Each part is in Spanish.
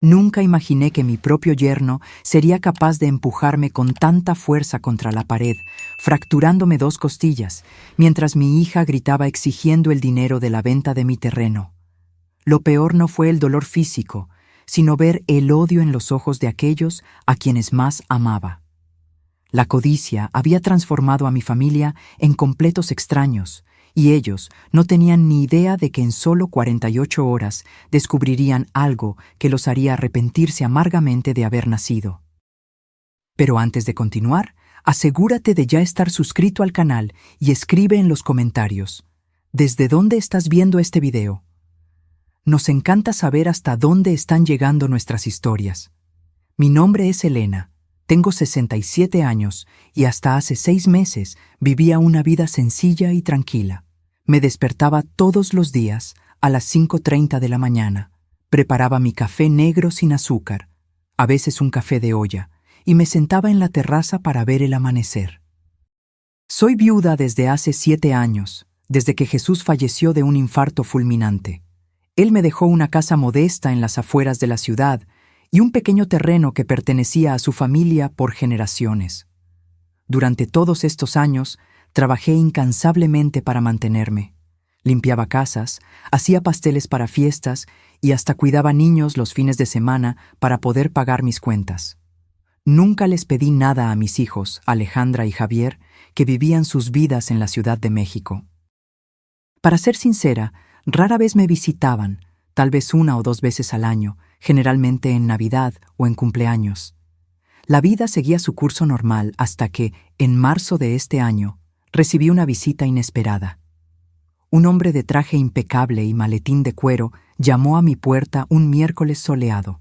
Nunca imaginé que mi propio yerno sería capaz de empujarme con tanta fuerza contra la pared, fracturándome 2 costillas, mientras mi hija gritaba exigiendo el dinero de la venta de mi terreno. Lo peor no fue el dolor físico, sino ver el odio en los ojos de aquellos a quienes más amaba. La codicia había transformado a mi familia en completos extraños, y ellos no tenían ni idea de que en solo 48 horas descubrirían algo que los haría arrepentirse amargamente de haber nacido. Pero antes de continuar, asegúrate de ya estar suscrito al canal y escribe en los comentarios, ¿desde dónde estás viendo este video? Nos encanta saber hasta dónde están llegando nuestras historias. Mi nombre es Elena. Tengo 67 años y hasta hace 6 meses vivía una vida sencilla y tranquila. Me despertaba todos los días a las 5:30 de la mañana. Preparaba mi café negro sin azúcar, a veces un café de olla, y me sentaba en la terraza para ver el amanecer. Soy viuda desde hace 7 años, desde que Jesús falleció de un infarto fulminante. Él me dejó una casa modesta en las afueras de la ciudad y un pequeño terreno que pertenecía a su familia por generaciones. Durante todos estos años, trabajé incansablemente para mantenerme. Limpiaba casas, hacía pasteles para fiestas y hasta cuidaba niños los fines de semana para poder pagar mis cuentas. Nunca les pedí nada a mis hijos, Alejandra y Javier, que vivían sus vidas en la Ciudad de México. Para ser sincera, rara vez me visitaban, tal vez 1 o 2 veces al año, generalmente en Navidad o en cumpleaños. La vida seguía su curso normal hasta que, en marzo de este año, recibí una visita inesperada. Un hombre de traje impecable y maletín de cuero llamó a mi puerta un miércoles soleado.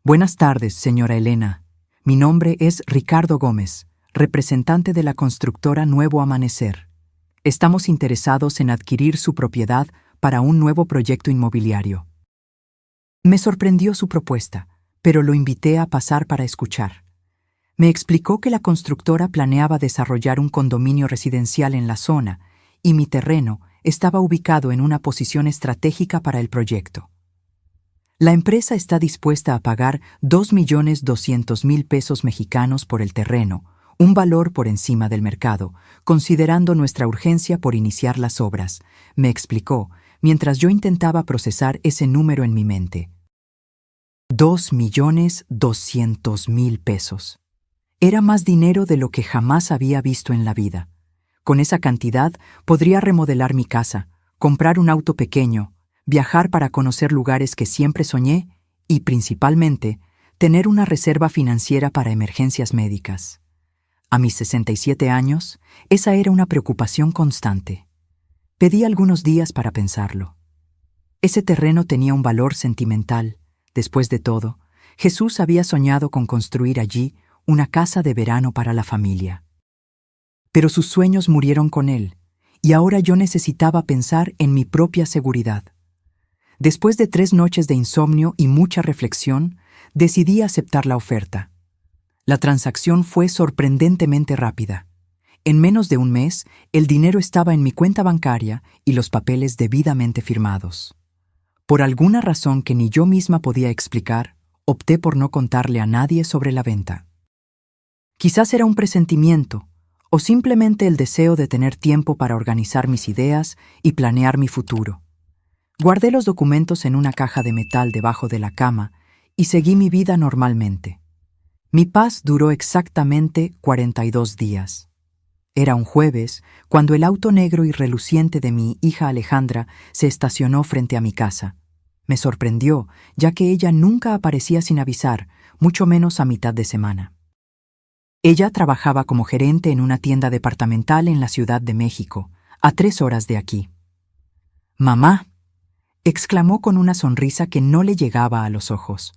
«Buenas tardes, señora Elena. Mi nombre es Ricardo Gómez, representante de la constructora Nuevo Amanecer. Estamos interesados en adquirir su propiedad para un nuevo proyecto inmobiliario». Me sorprendió su propuesta, pero lo invité a pasar para escuchar. Me explicó que la constructora planeaba desarrollar un condominio residencial en la zona y mi terreno estaba ubicado en una posición estratégica para el proyecto. La empresa está dispuesta a pagar 2.200.000 pesos mexicanos por el terreno, un valor por encima del mercado, considerando nuestra urgencia por iniciar las obras, me explicó, mientras yo intentaba procesar ese número en mi mente. 2.200.000 pesos. Era más dinero de lo que jamás había visto en la vida. Con esa cantidad podría remodelar mi casa, comprar un auto pequeño, viajar para conocer lugares que siempre soñé y, principalmente, tener una reserva financiera para emergencias médicas. A mis 67 años, esa era una preocupación constante. Pedí algunos días para pensarlo. Ese terreno tenía un valor sentimental. Después de todo, Jesús había soñado con construir allí una casa de verano para la familia. Pero sus sueños murieron con él, y ahora yo necesitaba pensar en mi propia seguridad. Después de 3 noches de insomnio y mucha reflexión, decidí aceptar la oferta. La transacción fue sorprendentemente rápida. En menos de un mes, el dinero estaba en mi cuenta bancaria y los papeles debidamente firmados. Por alguna razón que ni yo misma podía explicar, opté por no contarle a nadie sobre la venta. Quizás era un presentimiento, o simplemente el deseo de tener tiempo para organizar mis ideas y planear mi futuro. Guardé los documentos en una caja de metal debajo de la cama y seguí mi vida normalmente. Mi paz duró exactamente 42 días. Era un jueves cuando el auto negro y reluciente de mi hija Alejandra se estacionó frente a mi casa. Me sorprendió, ya que ella nunca aparecía sin avisar, mucho menos a mitad de semana. Ella trabajaba como gerente en una tienda departamental en la Ciudad de México, a 3 horas de aquí. «Mamá», exclamó con una sonrisa que no le llegaba a los ojos.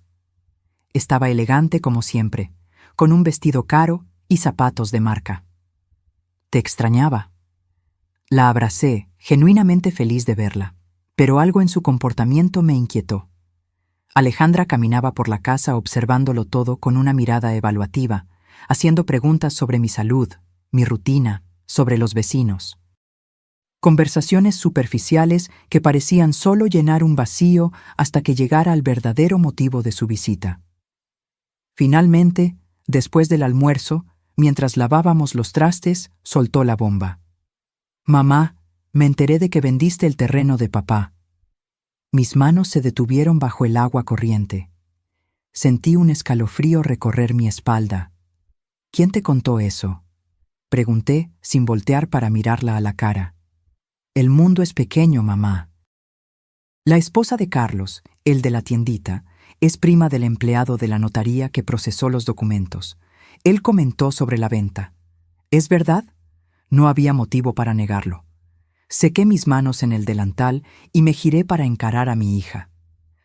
Estaba elegante como siempre, con un vestido caro y zapatos de marca. «Te extrañaba». La abracé, genuinamente feliz de verla, pero algo en su comportamiento me inquietó. Alejandra caminaba por la casa observándolo todo con una mirada evaluativa, haciendo preguntas sobre mi salud, mi rutina, sobre los vecinos. Conversaciones superficiales que parecían solo llenar un vacío hasta que llegara al verdadero motivo de su visita. Finalmente, después del almuerzo, mientras lavábamos los trastes, soltó la bomba. «Mamá, me enteré de que vendiste el terreno de papá». Mis manos se detuvieron bajo el agua corriente. Sentí un escalofrío recorrer mi espalda. «¿Quién te contó eso?», pregunté sin voltear para mirarla a la cara. «El mundo es pequeño, mamá». La esposa de Carlos, el de la tiendita, es prima del empleado de la notaría que procesó los documentos. Él comentó sobre la venta. ¿Es verdad? No había motivo para negarlo. Sequé mis manos en el delantal y me giré para encarar a mi hija.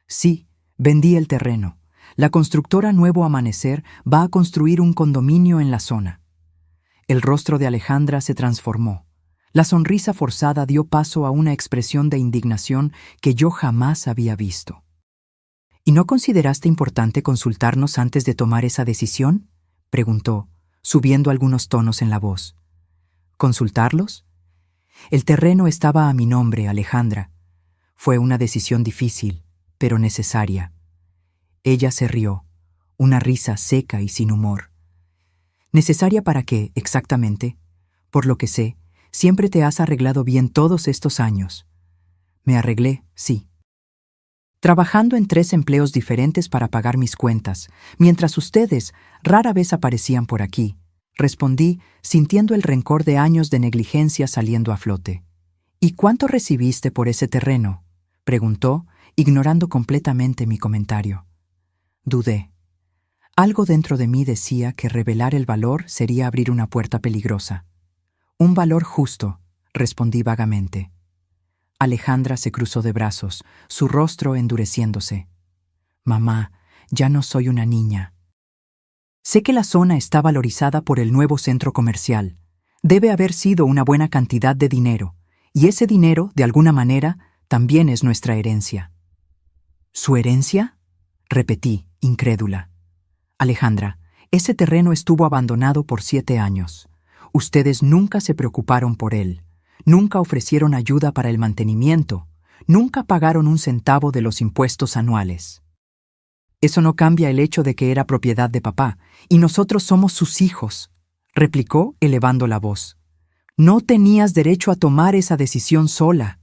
Sí, vendí el terreno. La constructora Nuevo Amanecer va a construir un condominio en la zona. El rostro de Alejandra se transformó. La sonrisa forzada dio paso a una expresión de indignación que yo jamás había visto. ¿Y no consideraste importante consultarnos antes de tomar esa decisión?, preguntó, subiendo algunos tonos en la voz. ¿Consultarlos? El terreno estaba a mi nombre, Alejandra. Fue una decisión difícil, pero necesaria. Ella se rió, una risa seca y sin humor. ¿Necesaria para qué, exactamente? Por lo que sé, siempre te has arreglado bien todos estos años. Me arreglé, sí. Trabajando en 3 empleos diferentes para pagar mis cuentas, mientras ustedes rara vez aparecían por aquí, respondí, sintiendo el rencor de años de negligencia saliendo a flote. ¿Y cuánto recibiste por ese terreno?, preguntó, ignorando completamente mi comentario. Dudé. Algo dentro de mí decía que revelar el valor sería abrir una puerta peligrosa. Un valor justo, respondí vagamente. Alejandra se cruzó de brazos, su rostro endureciéndose. Mamá, ya no soy una niña. Sé que la zona está valorizada por el nuevo centro comercial. Debe haber sido una buena cantidad de dinero, y ese dinero, de alguna manera, también es nuestra herencia. ¿Su herencia?, repetí, incrédula. Alejandra, ese terreno estuvo abandonado por 7 años. Ustedes nunca se preocuparon por él. Nunca ofrecieron ayuda para el mantenimiento, nunca pagaron un centavo de los impuestos anuales. Eso no cambia el hecho de que era propiedad de papá, y nosotros somos sus hijos, replicó elevando la voz. No tenías derecho a tomar esa decisión sola.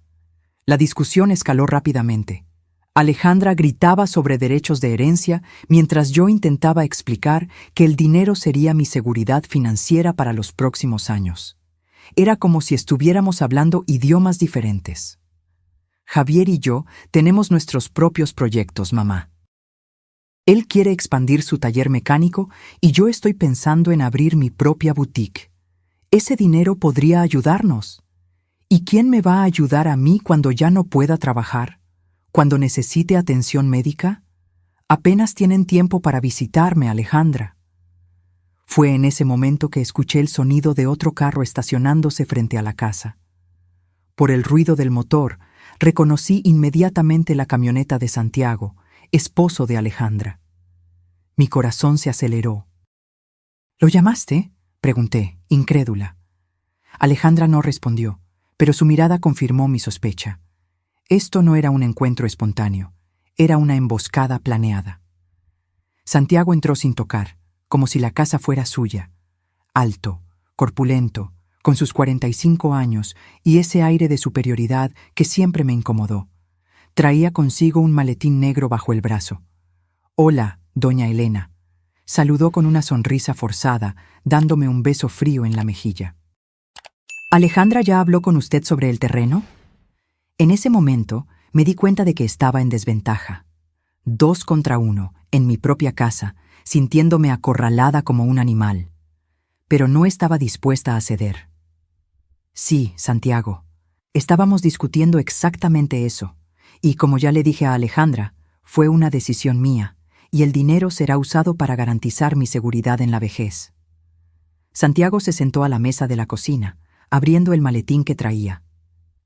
La discusión escaló rápidamente. Alejandra gritaba sobre derechos de herencia mientras yo intentaba explicar que el dinero sería mi seguridad financiera para los próximos años. Era como si estuviéramos hablando idiomas diferentes. Javier y yo tenemos nuestros propios proyectos, mamá. Él quiere expandir su taller mecánico y yo estoy pensando en abrir mi propia boutique. Ese dinero podría ayudarnos. ¿Y quién me va a ayudar a mí cuando ya no pueda trabajar? ¿Cuando necesite atención médica? Apenas tienen tiempo para visitarme, Alejandra. Fue en ese momento que escuché el sonido de otro carro estacionándose frente a la casa. Por el ruido del motor, reconocí inmediatamente la camioneta de Santiago, esposo de Alejandra. Mi corazón se aceleró. ¿Lo llamaste?, pregunté, incrédula. Alejandra no respondió, pero su mirada confirmó mi sospecha. Esto no era un encuentro espontáneo, era una emboscada planeada. Santiago entró sin tocar, como si la casa fuera suya. Alto, corpulento, con sus 45 años y ese aire de superioridad que siempre me incomodó. Traía consigo un maletín negro bajo el brazo. «Hola, doña Elena», saludó con una sonrisa forzada, dándome un beso frío en la mejilla. «¿Alejandra ya habló con usted sobre el terreno?». En ese momento me di cuenta de que estaba en desventaja. 2 contra 1, en mi propia casa, sintiéndome acorralada como un animal. Pero no estaba dispuesta a ceder. Sí, Santiago, estábamos discutiendo exactamente eso, y como ya le dije a Alejandra, fue una decisión mía, y el dinero será usado para garantizar mi seguridad en la vejez. Santiago se sentó a la mesa de la cocina, abriendo el maletín que traía.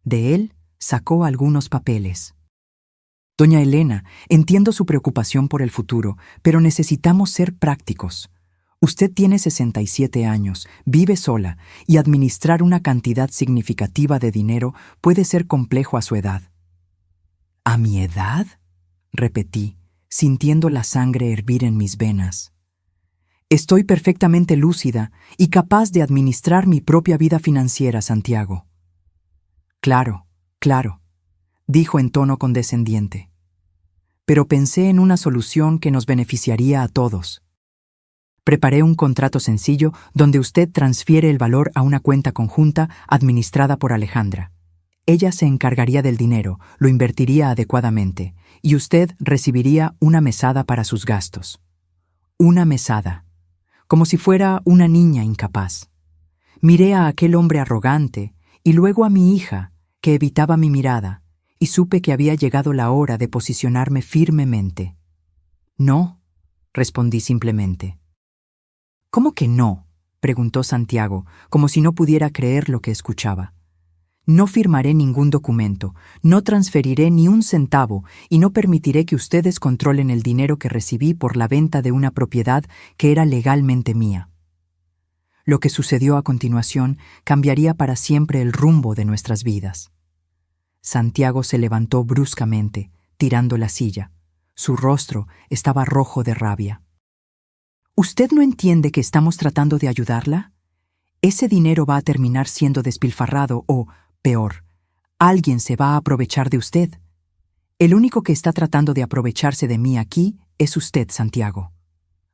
De él sacó algunos papeles. «Doña Elena, entiendo su preocupación por el futuro, pero necesitamos ser prácticos. Usted tiene 67 años, vive sola, y administrar una cantidad significativa de dinero puede ser complejo a su edad. ¿A mi edad?, repetí, sintiendo la sangre hervir en mis venas. Estoy perfectamente lúcida y capaz de administrar mi propia vida financiera, Santiago. Claro, claro, dijo en tono condescendiente. Pero pensé en una solución que nos beneficiaría a todos. Preparé un contrato sencillo donde usted transfiere el valor a una cuenta conjunta administrada por Alejandra. Ella se encargaría del dinero, lo invertiría adecuadamente, y usted recibiría una mesada para sus gastos. Una mesada, como si fuera una niña incapaz. Miré a aquel hombre arrogante y luego a mi hija, que evitaba mi mirada, y supe que había llegado la hora de posicionarme firmemente. No, respondí simplemente. ¿Cómo que no?, preguntó Santiago, como si no pudiera creer lo que escuchaba. No firmaré ningún documento, no transferiré ni un centavo y no permitiré que ustedes controlen el dinero que recibí por la venta de una propiedad que era legalmente mía. Lo que sucedió a continuación cambiaría para siempre el rumbo de nuestras vidas. Santiago se levantó bruscamente, tirando la silla. Su rostro estaba rojo de rabia. ¿Usted no entiende que estamos tratando de ayudarla? Ese dinero va a terminar siendo despilfarrado o, peor, alguien se va a aprovechar de usted. El único que está tratando de aprovecharse de mí aquí es usted, Santiago,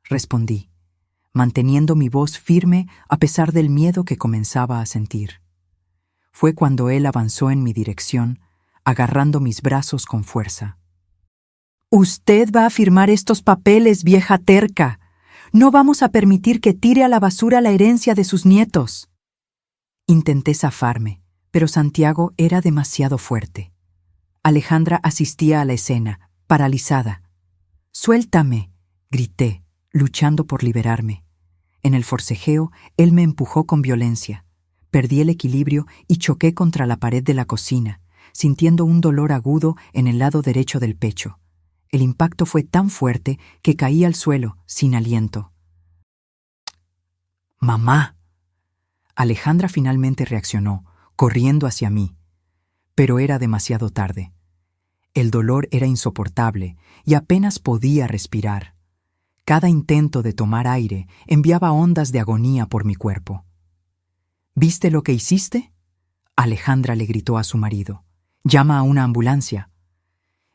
respondí, manteniendo mi voz firme a pesar del miedo que comenzaba a sentir. Fue cuando él avanzó en mi dirección, agarrando mis brazos con fuerza. «Usted va a firmar estos papeles, vieja terca. No vamos a permitir que tire a la basura la herencia de sus nietos». Intenté zafarme, pero Santiago era demasiado fuerte. Alejandra asistía a la escena, paralizada. «Suéltame», grité, luchando por liberarme. En el forcejeo, él me empujó con violencia. Perdí el equilibrio y choqué contra la pared de la cocina, sintiendo un dolor agudo en el lado derecho del pecho. El impacto fue tan fuerte que caí al suelo, sin aliento. «¡Mamá!». Alejandra finalmente reaccionó, corriendo hacia mí. Pero era demasiado tarde. El dolor era insoportable y apenas podía respirar. Cada intento de tomar aire enviaba ondas de agonía por mi cuerpo. «¿Viste lo que hiciste?», Alejandra le gritó a su marido. «Llama a una ambulancia».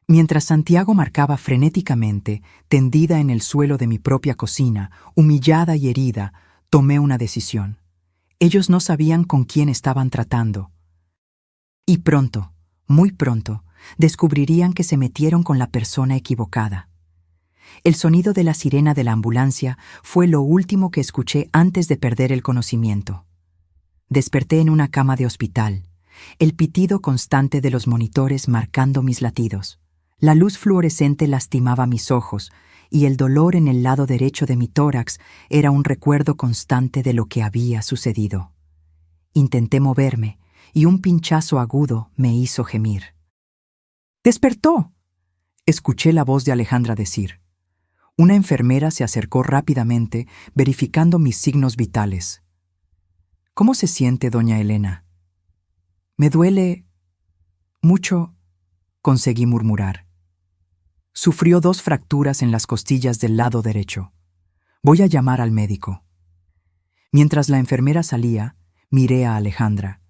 Mientras Santiago marcaba frenéticamente, tendida en el suelo de mi propia cocina, humillada y herida, tomé una decisión. Ellos no sabían con quién estaban tratando. Y pronto, muy pronto, descubrirían que se metieron con la persona equivocada. El sonido de la sirena de la ambulancia fue lo último que escuché antes de perder el conocimiento. Desperté en una cama de hospital, el pitido constante de los monitores marcando mis latidos. La luz fluorescente lastimaba mis ojos y el dolor en el lado derecho de mi tórax era un recuerdo constante de lo que había sucedido. Intenté moverme y un pinchazo agudo me hizo gemir. «¡Despertó!», escuché la voz de Alejandra decir. Una enfermera se acercó rápidamente, verificando mis signos vitales. «¿Cómo se siente, doña Elena?». «Me duele mucho», conseguí murmurar. Sufrió 2 fracturas en las costillas del lado derecho. «Voy a llamar al médico». Mientras la enfermera salía, miré a Alejandra.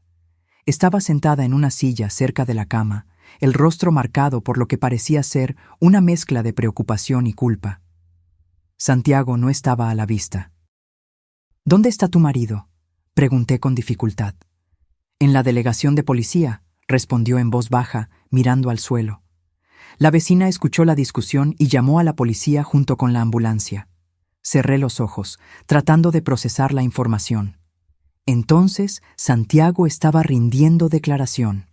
Estaba sentada en una silla cerca de la cama, el rostro marcado por lo que parecía ser una mezcla de preocupación y culpa. Santiago no estaba a la vista. «¿Dónde está tu marido?», pregunté con dificultad. «En la delegación de policía», respondió en voz baja, mirando al suelo. La vecina escuchó la discusión y llamó a la policía junto con la ambulancia. Cerré los ojos, tratando de procesar la información. Entonces, Santiago estaba rindiendo declaración.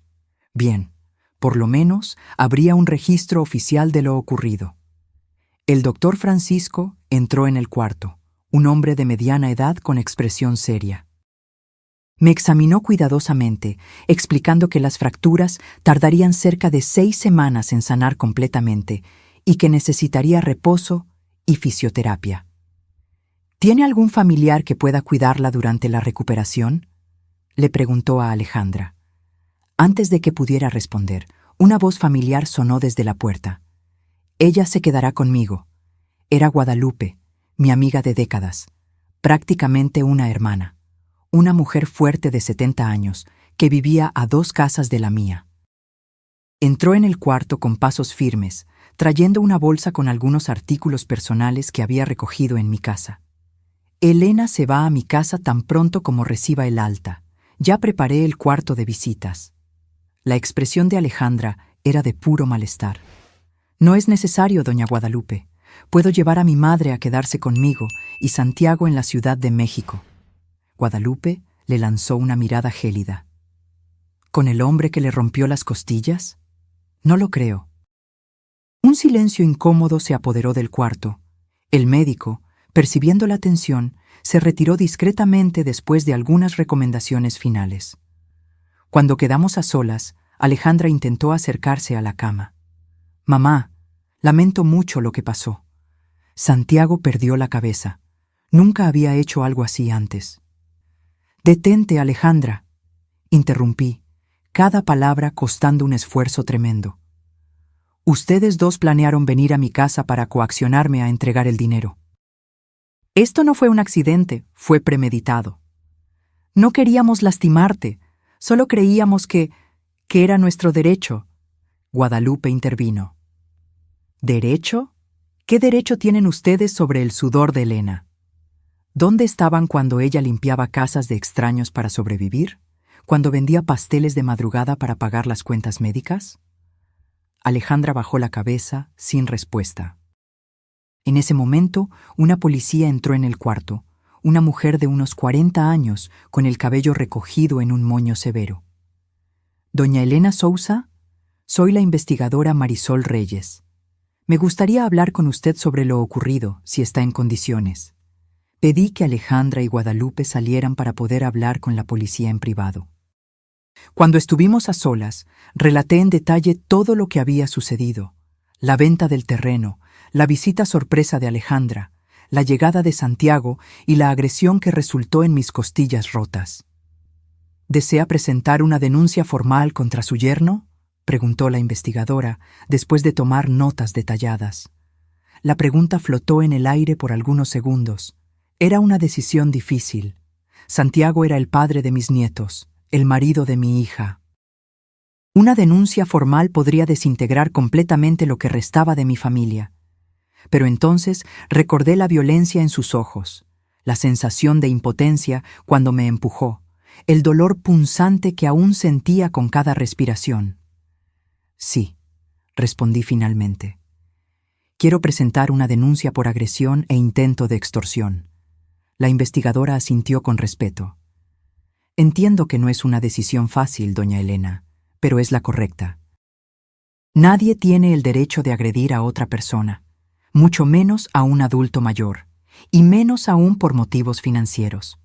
Bien, por lo menos habría un registro oficial de lo ocurrido. El doctor Francisco entró en el cuarto, un hombre de mediana edad con expresión seria. Me examinó cuidadosamente, explicando que las fracturas tardarían cerca de 6 semanas en sanar completamente y que necesitaría reposo y fisioterapia. ¿Tiene algún familiar que pueda cuidarla durante la recuperación?, le preguntó a Alejandra. Antes de que pudiera responder, una voz familiar sonó desde la puerta. Ella se quedará conmigo. Era Guadalupe, mi amiga de décadas, prácticamente una hermana, una mujer fuerte de 70 años, que vivía a 2 casas de la mía. Entró en el cuarto con pasos firmes, trayendo una bolsa con algunos artículos personales que había recogido en mi casa. Elena se va a mi casa tan pronto como reciba el alta. Ya preparé el cuarto de visitas. La expresión de Alejandra era de puro malestar. No es necesario, doña Guadalupe. Puedo llevar a mi madre a quedarse conmigo y Santiago en la Ciudad de México. Guadalupe le lanzó una mirada gélida. ¿Con el hombre que le rompió las costillas? No lo creo. Un silencio incómodo se apoderó del cuarto. El médico, percibiendo la tensión, se retiró discretamente después de algunas recomendaciones finales. Cuando quedamos a solas, Alejandra intentó acercarse a la cama. «Mamá, lamento mucho lo que pasó. Santiago perdió la cabeza. Nunca había hecho algo así antes». «Detente, Alejandra», interrumpí, cada palabra costando un esfuerzo tremendo. «Ustedes dos planearon venir a mi casa para coaccionarme a entregar el dinero. Esto no fue un accidente, fue premeditado. No queríamos lastimarte, solo creíamos que era nuestro derecho». Guadalupe intervino. ¿Derecho? ¿Qué derecho tienen ustedes sobre el sudor de Elena? ¿Dónde estaban cuando ella limpiaba casas de extraños para sobrevivir? ¿Cuando vendía pasteles de madrugada para pagar las cuentas médicas? Alejandra bajó la cabeza, sin respuesta. En ese momento, una policía entró en el cuarto, una mujer de unos 40 años, con el cabello recogido en un moño severo. «Doña Elena Sousa, soy la investigadora Marisol Reyes. Me gustaría hablar con usted sobre lo ocurrido, si está en condiciones». Pedí que Alejandra y Guadalupe salieran para poder hablar con la policía en privado. Cuando estuvimos a solas, relaté en detalle todo lo que había sucedido: la venta del terreno, la visita sorpresa de Alejandra, la llegada de Santiago y la agresión que resultó en mis costillas rotas. ¿Desea presentar una denuncia formal contra su yerno?, preguntó la investigadora, después de tomar notas detalladas. La pregunta flotó en el aire por algunos segundos. Era una decisión difícil. Santiago era el padre de mis nietos, el marido de mi hija. Una denuncia formal podría desintegrar completamente lo que restaba de mi familia. Pero entonces recordé la violencia en sus ojos, la sensación de impotencia cuando me empujó, el dolor punzante que aún sentía con cada respiración. «Sí», respondí finalmente. «Quiero presentar una denuncia por agresión e intento de extorsión». La investigadora asintió con respeto. «Entiendo que no es una decisión fácil, doña Elena, pero es la correcta. Nadie tiene el derecho de agredir a otra persona, mucho menos a un adulto mayor, y menos aún por motivos financieros.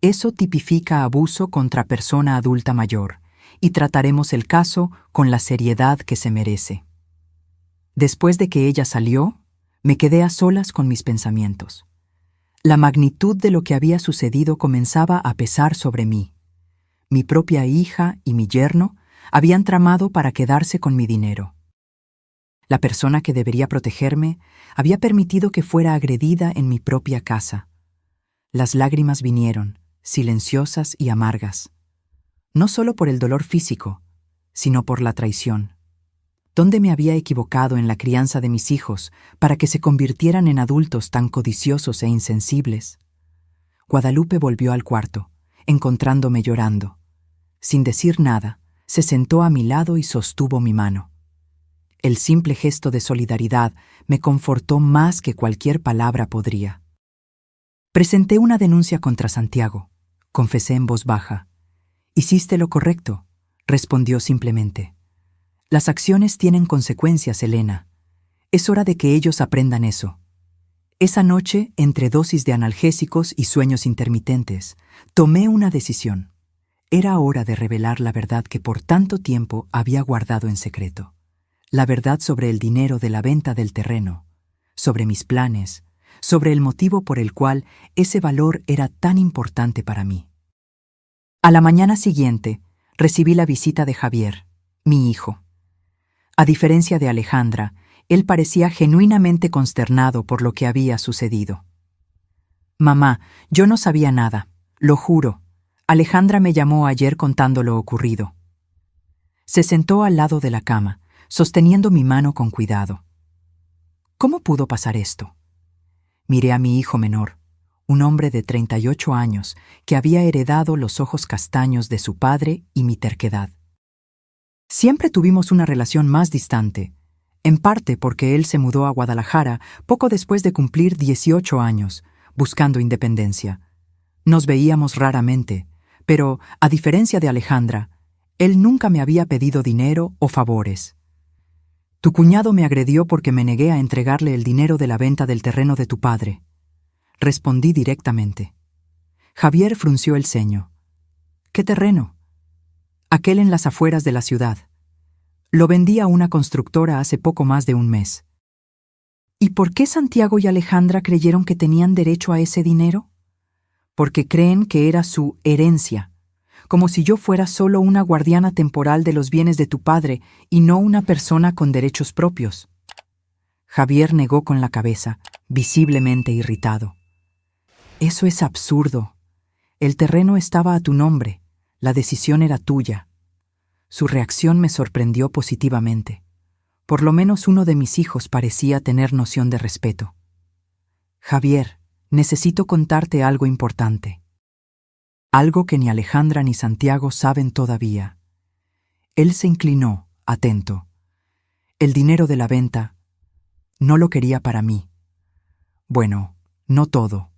Eso tipifica abuso contra persona adulta mayor, y trataremos el caso con la seriedad que se merece». Después de que ella salió, me quedé a solas con mis pensamientos. La magnitud de lo que había sucedido comenzaba a pesar sobre mí. Mi propia hija y mi yerno habían tramado para quedarse con mi dinero. La persona que debería protegerme había permitido que fuera agredida en mi propia casa. Las lágrimas vinieron, silenciosas y amargas, no solo por el dolor físico, sino por la traición. ¿Dónde me había equivocado en la crianza de mis hijos para que se convirtieran en adultos tan codiciosos e insensibles? Guadalupe volvió al cuarto, encontrándome llorando. Sin decir nada, se sentó a mi lado y sostuvo mi mano. El simple gesto de solidaridad me confortó más que cualquier palabra podría. «Presenté una denuncia contra Santiago», confesé en voz baja. «Hiciste lo correcto», respondió simplemente. «Las acciones tienen consecuencias, Elena. Es hora de que ellos aprendan eso». Esa noche, entre dosis de analgésicos y sueños intermitentes, tomé una decisión. Era hora de revelar la verdad que por tanto tiempo había guardado en secreto. La verdad sobre el dinero de la venta del terreno, sobre mis planes, sobre el motivo por el cual ese valor era tan importante para mí. A la mañana siguiente, recibí la visita de Javier, mi hijo. A diferencia de Alejandra, él parecía genuinamente consternado por lo que había sucedido. «Mamá, yo no sabía nada, lo juro. Alejandra me llamó ayer contando lo ocurrido». Se sentó al lado de la cama, sosteniendo mi mano con cuidado. «¿Cómo pudo pasar esto?». Miré a mi hijo menor, un hombre de 38 años que había heredado los ojos castaños de su padre y mi terquedad. Siempre tuvimos una relación más distante, en parte porque él se mudó a Guadalajara poco después de cumplir 18 años, buscando independencia. Nos veíamos raramente, pero, a diferencia de Alejandra, él nunca me había pedido dinero o favores. «Tu cuñado me agredió porque me negué a entregarle el dinero de la venta del terreno de tu padre», respondí directamente. Javier frunció el ceño. «¿Qué terreno?». «Aquel en las afueras de la ciudad. Lo vendí a una constructora hace poco más de un mes». «¿Y por qué Santiago y Alejandra creyeron que tenían derecho a ese dinero?». «Porque creen que era su herencia, como si yo fuera solo una guardiana temporal de los bienes de tu padre y no una persona con derechos propios». Javier negó con la cabeza, visiblemente irritado. «Eso es absurdo. El terreno estaba a tu nombre, la decisión era tuya». Su reacción me sorprendió positivamente. Por lo menos uno de mis hijos parecía tener noción de respeto. «Javier, necesito contarte algo importante. Algo que ni Alejandra ni Santiago saben todavía». Él se inclinó, atento. «El dinero de la venta no lo quería para mí». «Bueno, no todo».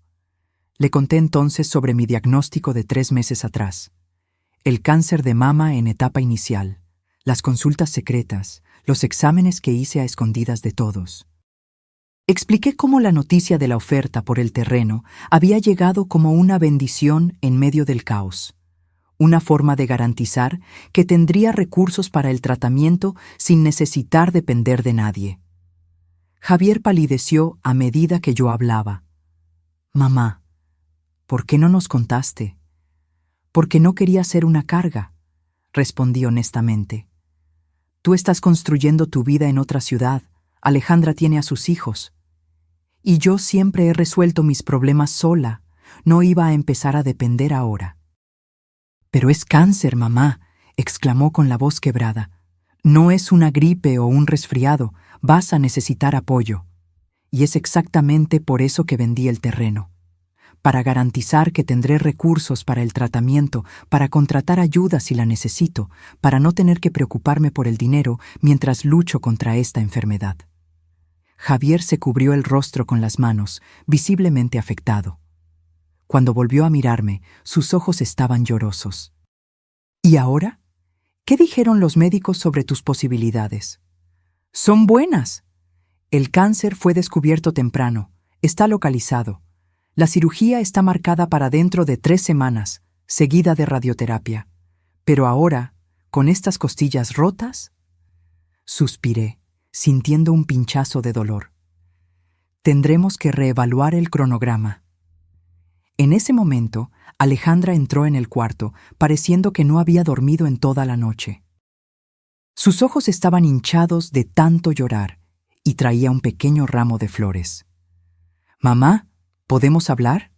Le conté entonces sobre mi diagnóstico de 3 meses atrás. El cáncer de mama en etapa inicial, las consultas secretas, los exámenes que hice a escondidas de todos. Expliqué cómo la noticia de la oferta por el terreno había llegado como una bendición en medio del caos, una forma de garantizar que tendría recursos para el tratamiento sin necesitar depender de nadie. Javier palideció a medida que yo hablaba. «Mamá, ¿por qué no nos contaste?». «Porque no quería ser una carga», respondí honestamente. «Tú estás construyendo tu vida en otra ciudad, Alejandra tiene a sus hijos. Y yo siempre he resuelto mis problemas sola, no iba a empezar a depender ahora». «Pero es cáncer, mamá», exclamó con la voz quebrada. «No es una gripe o un resfriado, vas a necesitar apoyo». Y es exactamente por eso que vendí el terreno. Para garantizar que tendré recursos para el tratamiento, para contratar ayuda si la necesito, para no tener que preocuparme por el dinero mientras lucho contra esta enfermedad. Javier se cubrió el rostro con las manos, visiblemente afectado. Cuando volvió a mirarme, sus ojos estaban llorosos. «¿Y ahora? ¿Qué dijeron los médicos sobre tus posibilidades?». «Son buenas. El cáncer fue descubierto temprano, está localizado. La cirugía está marcada para dentro de 3 semanas, seguida de radioterapia. Pero ahora, con estas costillas rotas…». Suspiré, sintiendo un pinchazo de dolor. «Tendremos que reevaluar el cronograma». En ese momento, Alejandra entró en el cuarto, pareciendo que no había dormido en toda la noche. Sus ojos estaban hinchados de tanto llorar y traía un pequeño ramo de flores. «Mamá, ¿podemos hablar?».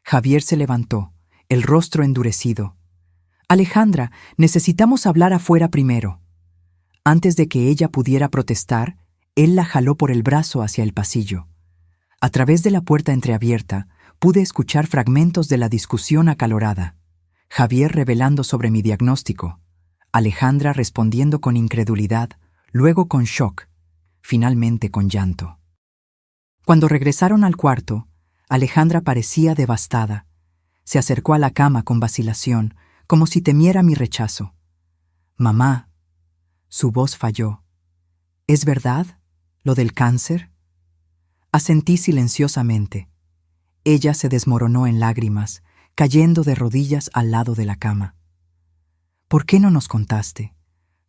Javier se levantó, el rostro endurecido. «Alejandra, necesitamos hablar afuera primero». Antes de que ella pudiera protestar, él la jaló por el brazo hacia el pasillo. A través de la puerta entreabierta, pude escuchar fragmentos de la discusión acalorada. Javier revelando sobre mi diagnóstico, Alejandra respondiendo con incredulidad, luego con shock, finalmente con llanto. Cuando regresaron al cuarto, Alejandra parecía devastada. Se acercó a la cama con vacilación, como si temiera mi rechazo. «Mamá», su voz falló. «¿Es verdad lo del cáncer?». Asentí silenciosamente. Ella se desmoronó en lágrimas, cayendo de rodillas al lado de la cama. «¿Por qué no nos contaste?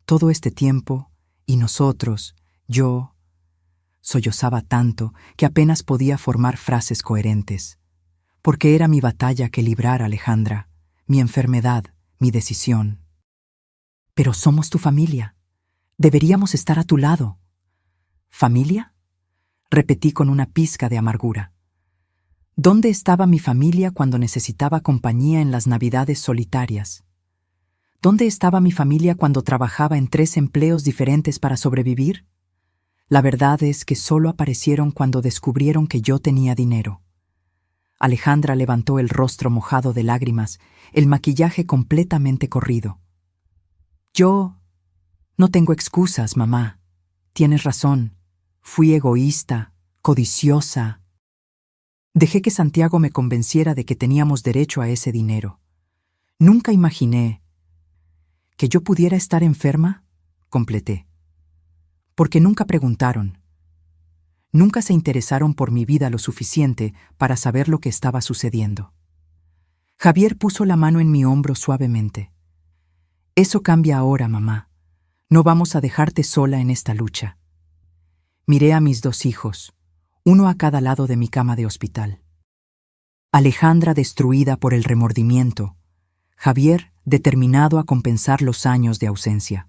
Todo este tiempo, y nosotros, yo…». Sollozaba tanto que apenas podía formar frases coherentes. Porque era mi batalla que librar, Alejandra, mi enfermedad, mi decisión. Pero somos tu familia. Deberíamos estar a tu lado. ¿Familia? Repetí con una pizca de amargura. ¿Dónde estaba mi familia cuando necesitaba compañía en las navidades solitarias? ¿Dónde estaba mi familia cuando trabajaba en 3 empleos diferentes para sobrevivir? La verdad es que solo aparecieron cuando descubrieron que yo tenía dinero. Alejandra levantó el rostro mojado de lágrimas, el maquillaje completamente corrido. Yo no tengo excusas, mamá. Tienes razón. Fui egoísta, codiciosa. Dejé que Santiago me convenciera de que teníamos derecho a ese dinero. Nunca imaginé que yo pudiera estar enferma, completé. Porque nunca preguntaron. Nunca se interesaron por mi vida lo suficiente para saber lo que estaba sucediendo. Javier puso la mano en mi hombro suavemente. Eso cambia ahora, mamá. No vamos a dejarte sola en esta lucha. Miré a mis 2 hijos, uno a cada lado de mi cama de hospital. Alejandra destruida por el remordimiento, Javier determinado a compensar los años de ausencia.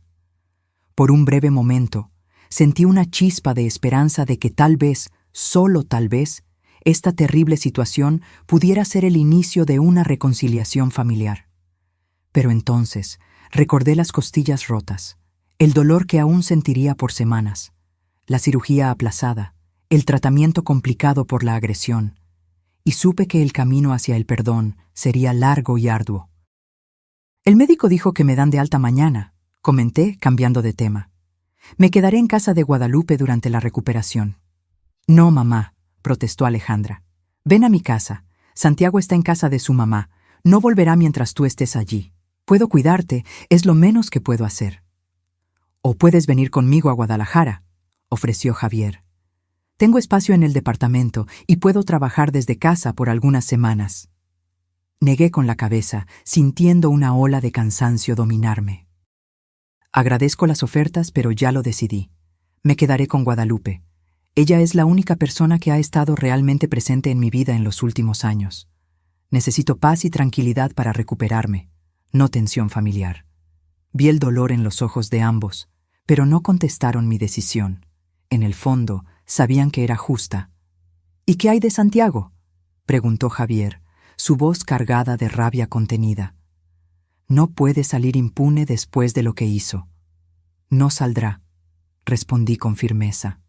Por un breve momento, sentí una chispa de esperanza de que tal vez, solo tal vez, esta terrible situación pudiera ser el inicio de una reconciliación familiar. Pero entonces recordé las costillas rotas, el dolor que aún sentiría por semanas, la cirugía aplazada, el tratamiento complicado por la agresión, y supe que el camino hacia el perdón sería largo y arduo. El médico dijo que me dan de alta mañana, comenté, cambiando de tema. Me quedaré en casa de Guadalupe durante la recuperación. No, mamá, protestó Alejandra. Ven a mi casa. Santiago está en casa de su mamá. No volverá mientras tú estés allí. Puedo cuidarte, es lo menos que puedo hacer. O puedes venir conmigo a Guadalajara, ofreció Javier. Tengo espacio en el departamento y puedo trabajar desde casa por algunas semanas. Negué con la cabeza, sintiendo una ola de cansancio dominarme. Agradezco las ofertas, pero ya lo decidí. Me quedaré con Guadalupe. Ella es la única persona que ha estado realmente presente en mi vida en los últimos años. Necesito paz y tranquilidad para recuperarme, no tensión familiar. Vi el dolor en los ojos de ambos, pero no contestaron mi decisión. En el fondo, sabían que era justa. ¿Y qué hay de Santiago?, preguntó Javier, su voz cargada de rabia contenida. No puede salir impune después de lo que hizo. No saldrá, respondí con firmeza.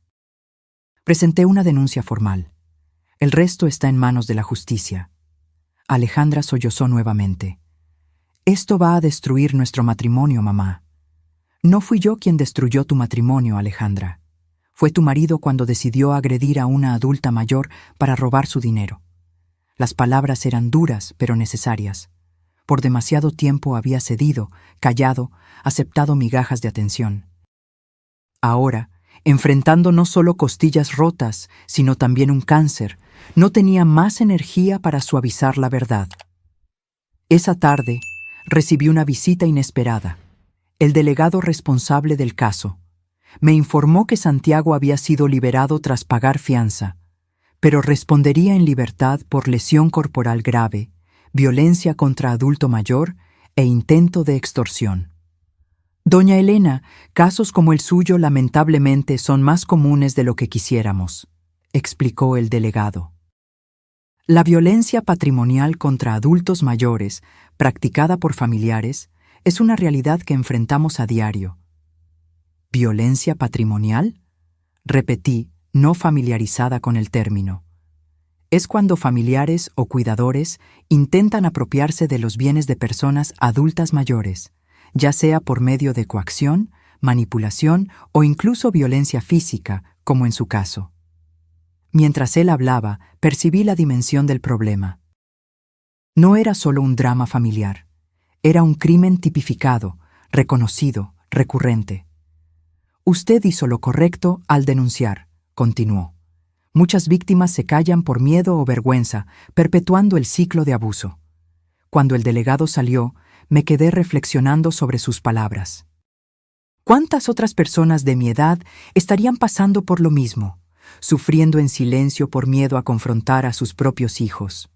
Presenté una denuncia formal. El resto está en manos de la justicia. Alejandra sollozó nuevamente. Esto va a destruir nuestro matrimonio, mamá. No fui yo quien destruyó tu matrimonio, Alejandra. Fue tu marido cuando decidió agredir a una adulta mayor para robar su dinero. Las palabras eran duras, pero necesarias. Por demasiado tiempo había cedido, callado, aceptado migajas de atención. Ahora, enfrentando no solo costillas rotas, sino también un cáncer, no tenía más energía para suavizar la verdad. Esa tarde, recibí una visita inesperada. El delegado responsable del caso me informó que Santiago había sido liberado tras pagar fianza, pero respondería en libertad por lesión corporal grave, violencia contra adulto mayor e intento de extorsión. Doña Elena, casos como el suyo lamentablemente son más comunes de lo que quisiéramos, explicó el delegado. La violencia patrimonial contra adultos mayores, practicada por familiares, es una realidad que enfrentamos a diario. ¿Violencia patrimonial?, repetí, no familiarizada con el término. Es cuando familiares o cuidadores intentan apropiarse de los bienes de personas adultas mayores, ya sea por medio de coacción, manipulación o incluso violencia física, como en su caso. Mientras él hablaba, percibí la dimensión del problema. No era solo un drama familiar, era un crimen tipificado, reconocido, recurrente. Usted hizo lo correcto al denunciar, continuó. Muchas víctimas se callan por miedo o vergüenza, perpetuando el ciclo de abuso. Cuando el delegado salió, me quedé reflexionando sobre sus palabras. ¿Cuántas otras personas de mi edad estarían pasando por lo mismo, sufriendo en silencio por miedo a confrontar a sus propios hijos.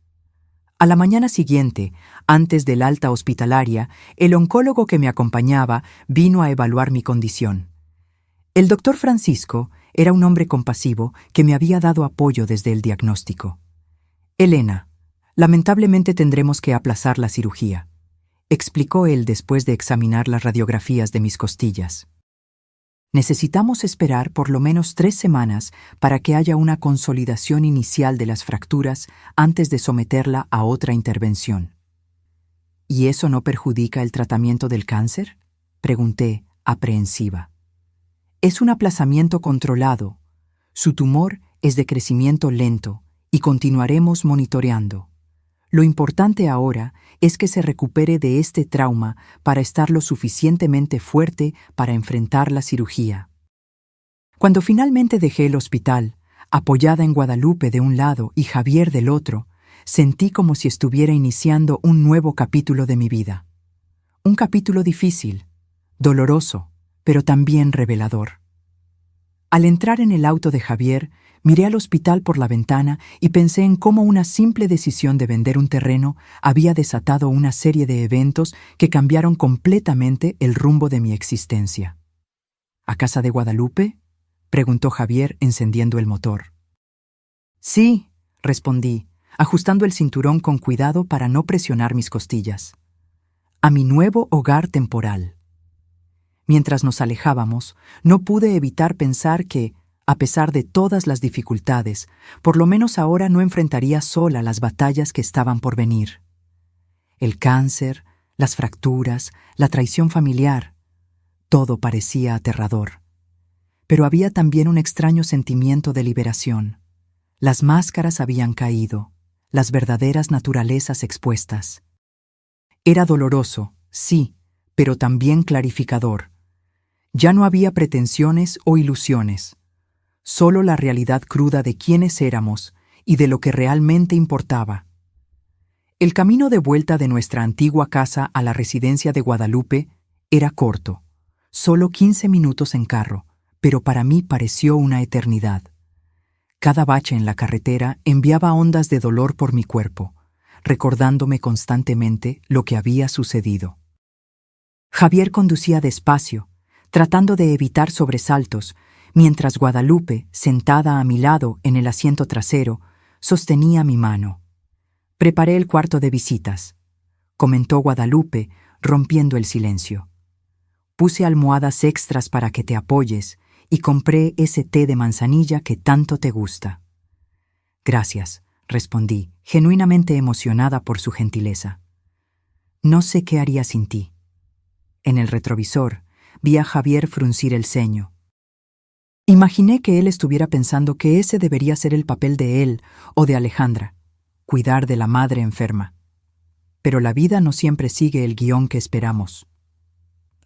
A la mañana siguiente, antes del alta hospitalaria, el oncólogo que me acompañaba vino a evaluar mi condición. El doctor Francisco era un hombre compasivo que me había dado apoyo desde el diagnóstico. «Elena, lamentablemente tendremos que aplazar la cirugía», explicó él después de examinar las radiografías de mis costillas. «Necesitamos esperar por lo menos 3 semanas para que haya una consolidación inicial de las fracturas antes de someterla a otra intervención». «¿Y eso no perjudica el tratamiento del cáncer?», pregunté, aprehensiva. «Es un aplazamiento controlado. Su tumor es de crecimiento lento y continuaremos monitoreando. Lo importante ahora es que se recupere de este trauma para estar lo suficientemente fuerte para enfrentar la cirugía». Cuando finalmente dejé el hospital, apoyada en Guadalupe de un lado y Javier del otro, sentí como si estuviera iniciando un nuevo capítulo de mi vida. Un capítulo difícil, doloroso, pero también revelador. Al entrar en el auto de Javier, miré al hospital por la ventana y pensé en cómo una simple decisión de vender un terreno había desatado una serie de eventos que cambiaron completamente el rumbo de mi existencia. «¿A casa de Guadalupe?», preguntó Javier encendiendo el motor. «Sí», respondí, ajustando el cinturón con cuidado para no presionar mis costillas. «A mi nuevo hogar temporal». Mientras nos alejábamos, no pude evitar pensar que, a pesar de todas las dificultades, por lo menos ahora no enfrentaría sola las batallas que estaban por venir. El cáncer, las fracturas, la traición familiar, todo parecía aterrador. Pero había también un extraño sentimiento de liberación. Las máscaras habían caído, las verdaderas naturalezas expuestas. Era doloroso, sí, pero también clarificador. Ya no había pretensiones o ilusiones, solo la realidad cruda de quiénes éramos y de lo que realmente importaba. El camino de vuelta de nuestra antigua casa a la residencia de Guadalupe era corto, solo 15 minutos en carro, pero para mí pareció una eternidad. Cada bache en la carretera enviaba ondas de dolor por mi cuerpo, recordándome constantemente lo que había sucedido. Javier conducía despacio, tratando de evitar sobresaltos, mientras Guadalupe, sentada a mi lado en el asiento trasero, sostenía mi mano. «Preparé el cuarto de visitas», comentó Guadalupe, rompiendo el silencio. «Puse almohadas extras para que te apoyes y compré ese té de manzanilla que tanto te gusta». «Gracias», respondí, genuinamente emocionada por su gentileza. «No sé qué haría sin ti». En el retrovisor, vi a Javier fruncir el ceño. Imaginé que él estuviera pensando que ese debería ser el papel de él o de Alejandra, cuidar de la madre enferma. Pero la vida no siempre sigue el guión que esperamos.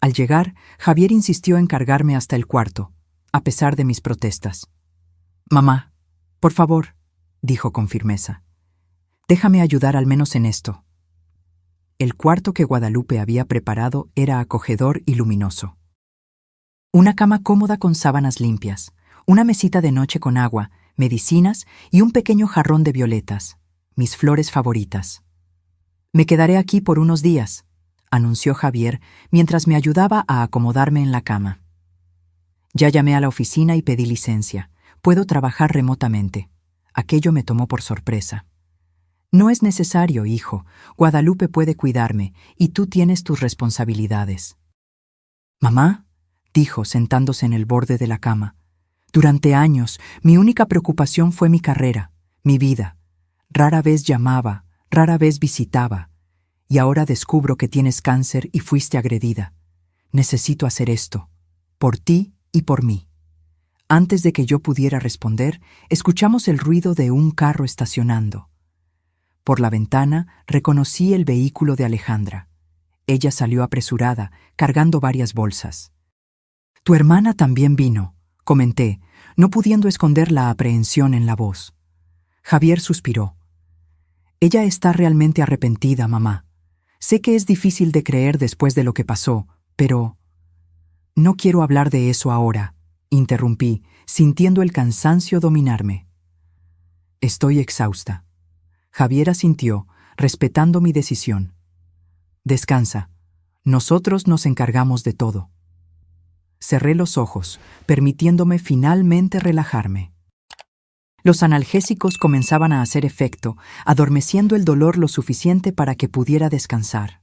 Al llegar, Javier insistió en cargarme hasta el cuarto, a pesar de mis protestas. «Mamá, por favor», dijo con firmeza, «déjame ayudar al menos en esto». El cuarto que Guadalupe había preparado era acogedor y luminoso. Una cama cómoda con sábanas limpias, una mesita de noche con agua, medicinas y un pequeño jarrón de violetas, mis flores favoritas. «Me quedaré aquí por unos días», anunció Javier mientras me ayudaba a acomodarme en la cama. «Ya llamé a la oficina y pedí licencia. Puedo trabajar remotamente». Aquello me tomó por sorpresa. «No es necesario, hijo. Guadalupe puede cuidarme y tú tienes tus responsabilidades». «Mamá», dijo sentándose en el borde de la cama, «durante años mi única preocupación fue mi carrera, mi vida. Rara vez llamaba, rara vez visitaba. Y ahora descubro que tienes cáncer y fuiste agredida. Necesito hacer esto, por ti y por mí». Antes de que yo pudiera responder, escuchamos el ruido de un carro estacionando. Por la ventana reconocí el vehículo de Alejandra. Ella salió apresurada, cargando varias bolsas. «Tu hermana también vino», comenté, no pudiendo esconder la aprehensión en la voz. Javier suspiró. «Ella está realmente arrepentida, mamá. Sé que es difícil de creer después de lo que pasó, pero...» «No quiero hablar de eso ahora», interrumpí, sintiendo el cansancio dominarme. Estoy exhausta. Javier asintió, respetando mi decisión. Descansa. Nosotros nos encargamos de todo. Cerré los ojos, permitiéndome finalmente relajarme. Los analgésicos comenzaban a hacer efecto, adormeciendo el dolor lo suficiente para que pudiera descansar.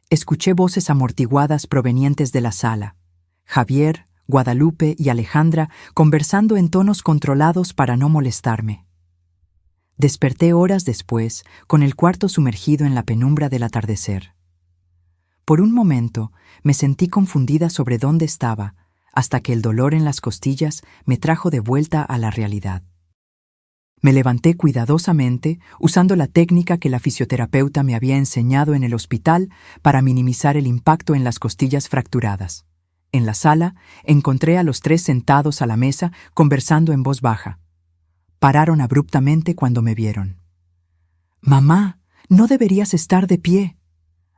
Escuché voces amortiguadas provenientes de la sala. Javier, Guadalupe y Alejandra conversando en tonos controlados para no molestarme. Desperté horas después, con el cuarto sumergido en la penumbra del atardecer. Por un momento me sentí confundida sobre dónde estaba, hasta que el dolor en las costillas me trajo de vuelta a la realidad. Me levanté cuidadosamente, usando la técnica que la fisioterapeuta me había enseñado en el hospital para minimizar el impacto en las costillas fracturadas. En la sala, encontré a los tres sentados a la mesa, conversando en voz baja. Pararon abruptamente cuando me vieron. «Mamá, no deberías estar de pie».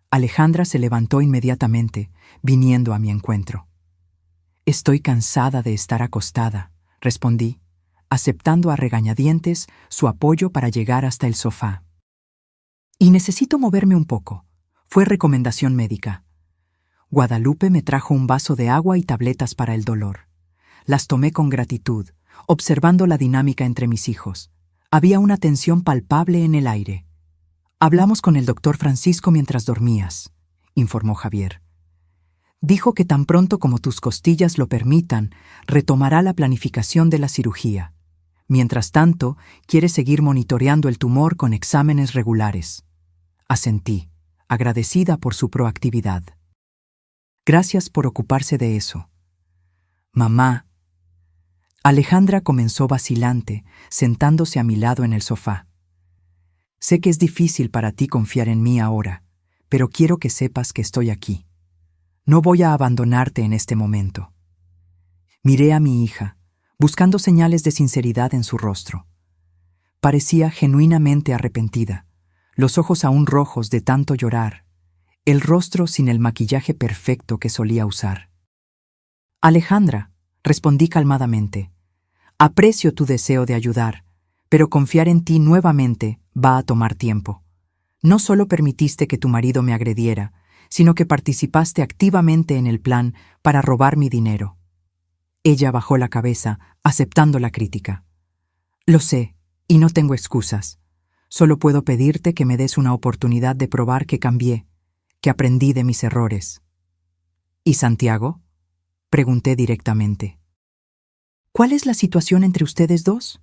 Alejandra se levantó inmediatamente, viniendo a mi encuentro. «Estoy cansada de estar acostada», respondí, aceptando a regañadientes su apoyo para llegar hasta el sofá. «Y necesito moverme un poco», fue recomendación médica. Guadalupe me trajo un vaso de agua y tabletas para el dolor. Las tomé con gratitud, observando la dinámica entre mis hijos. Había una tensión palpable en el aire. «Hablamos con el doctor Francisco mientras dormías», informó Javier. «Dijo que tan pronto como tus costillas lo permitan, retomará la planificación de la cirugía. Mientras tanto, quiere seguir monitoreando el tumor con exámenes regulares». Asentí, agradecida por su proactividad. «Gracias por ocuparse de eso». «Mamá». Alejandra comenzó vacilante, sentándose a mi lado en el sofá. «Sé que es difícil para ti confiar en mí ahora, pero quiero que sepas que estoy aquí. No voy a abandonarte en este momento». Miré a mi hija, buscando señales de sinceridad en su rostro. Parecía genuinamente arrepentida, los ojos aún rojos de tanto llorar, el rostro sin el maquillaje perfecto que solía usar. «Alejandra», respondí calmadamente, «aprecio tu deseo de ayudar, pero confiar en ti nuevamente va a tomar tiempo. No solo permitiste que tu marido me agrediera, sino que participaste activamente en el plan para robar mi dinero». Ella bajó la cabeza, aceptando la crítica. «Lo sé, y no tengo excusas. Solo puedo pedirte que me des una oportunidad de probar que cambié, que aprendí de mis errores». «¿Y Santiago?», pregunté directamente. «¿Cuál es la situación entre ustedes dos?».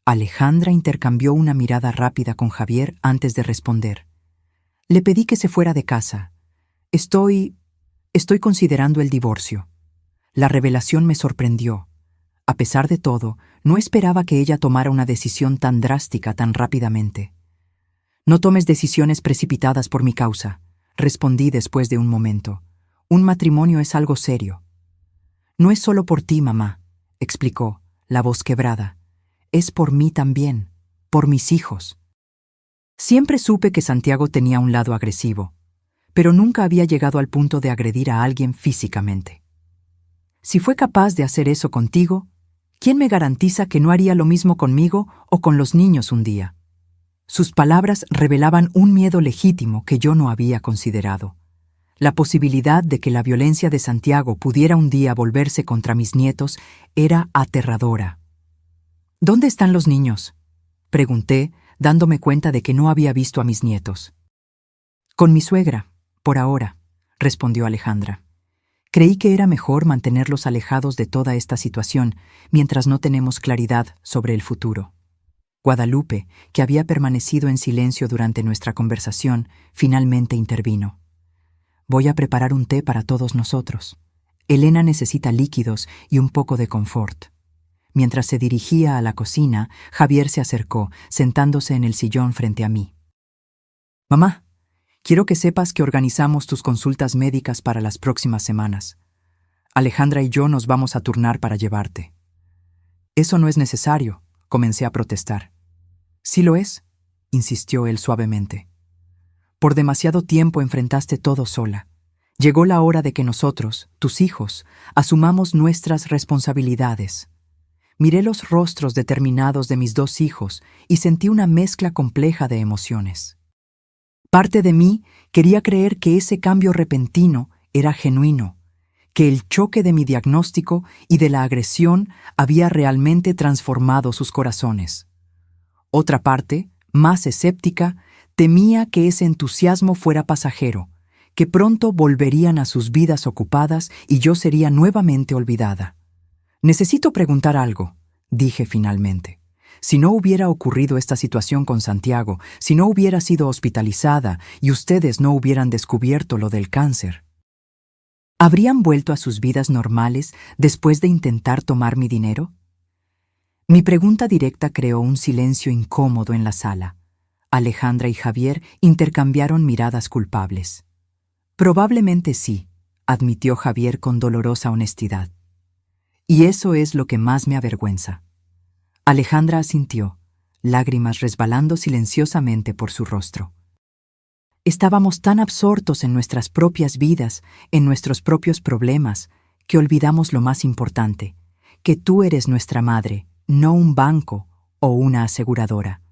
Alejandra intercambió una mirada rápida con Javier antes de responder. «Le pedí que se fuera de casa. Estoy considerando el divorcio». La revelación me sorprendió. A pesar de todo, no esperaba que ella tomara una decisión tan drástica tan rápidamente. «No tomes decisiones precipitadas por mi causa», respondí después de un momento. «Un matrimonio es algo serio». «No es solo por ti, mamá», explicó, la voz quebrada. «Es por mí también, por mis hijos». Siempre supe que Santiago tenía un lado agresivo, pero nunca había llegado al punto de agredir a alguien físicamente. Si fue capaz de hacer eso contigo, ¿quién me garantiza que no haría lo mismo conmigo o con los niños un día? Sus palabras revelaban un miedo legítimo que yo no había considerado. La posibilidad de que la violencia de Santiago pudiera un día volverse contra mis nietos era aterradora. «¿Dónde están los niños?», pregunté, dándome cuenta de que no había visto a mis nietos. «Con mi suegra, por ahora», respondió Alejandra. «Creí que era mejor mantenerlos alejados de toda esta situación mientras no tenemos claridad sobre el futuro». Guadalupe, que había permanecido en silencio durante nuestra conversación, finalmente intervino. «Voy a preparar un té para todos nosotros. Elena necesita líquidos y un poco de confort». Mientras se dirigía a la cocina, Javier se acercó, sentándose en el sillón frente a mí. «Mamá, quiero que sepas que organizamos tus consultas médicas para las próximas semanas. Alejandra y yo nos vamos a turnar para llevarte». «Eso no es necesario», comencé a protestar. «Sí lo es», insistió él suavemente. «Por demasiado tiempo enfrentaste todo sola. Llegó la hora de que nosotros, tus hijos, asumamos nuestras responsabilidades». Miré los rostros determinados de mis 2 hijos y sentí una mezcla compleja de emociones. Parte de mí quería creer que ese cambio repentino era genuino, que el choque de mi diagnóstico y de la agresión había realmente transformado sus corazones. Otra parte, más escéptica, temía que ese entusiasmo fuera pasajero, que pronto volverían a sus vidas ocupadas y yo sería nuevamente olvidada. «Necesito preguntar algo», dije finalmente. «Si no hubiera ocurrido esta situación con Santiago, si no hubiera sido hospitalizada y ustedes no hubieran descubierto lo del cáncer, ¿habrían vuelto a sus vidas normales después de intentar tomar mi dinero?» Mi pregunta directa creó un silencio incómodo en la sala. Alejandra y Javier intercambiaron miradas culpables. «Probablemente sí», admitió Javier con dolorosa honestidad. «Y eso es lo que más me avergüenza». Alejandra asintió, lágrimas resbalando silenciosamente por su rostro. Estábamos tan absortos en nuestras propias vidas, en nuestros propios problemas, que olvidamos lo más importante, que tú eres nuestra madre, no un banco o una aseguradora.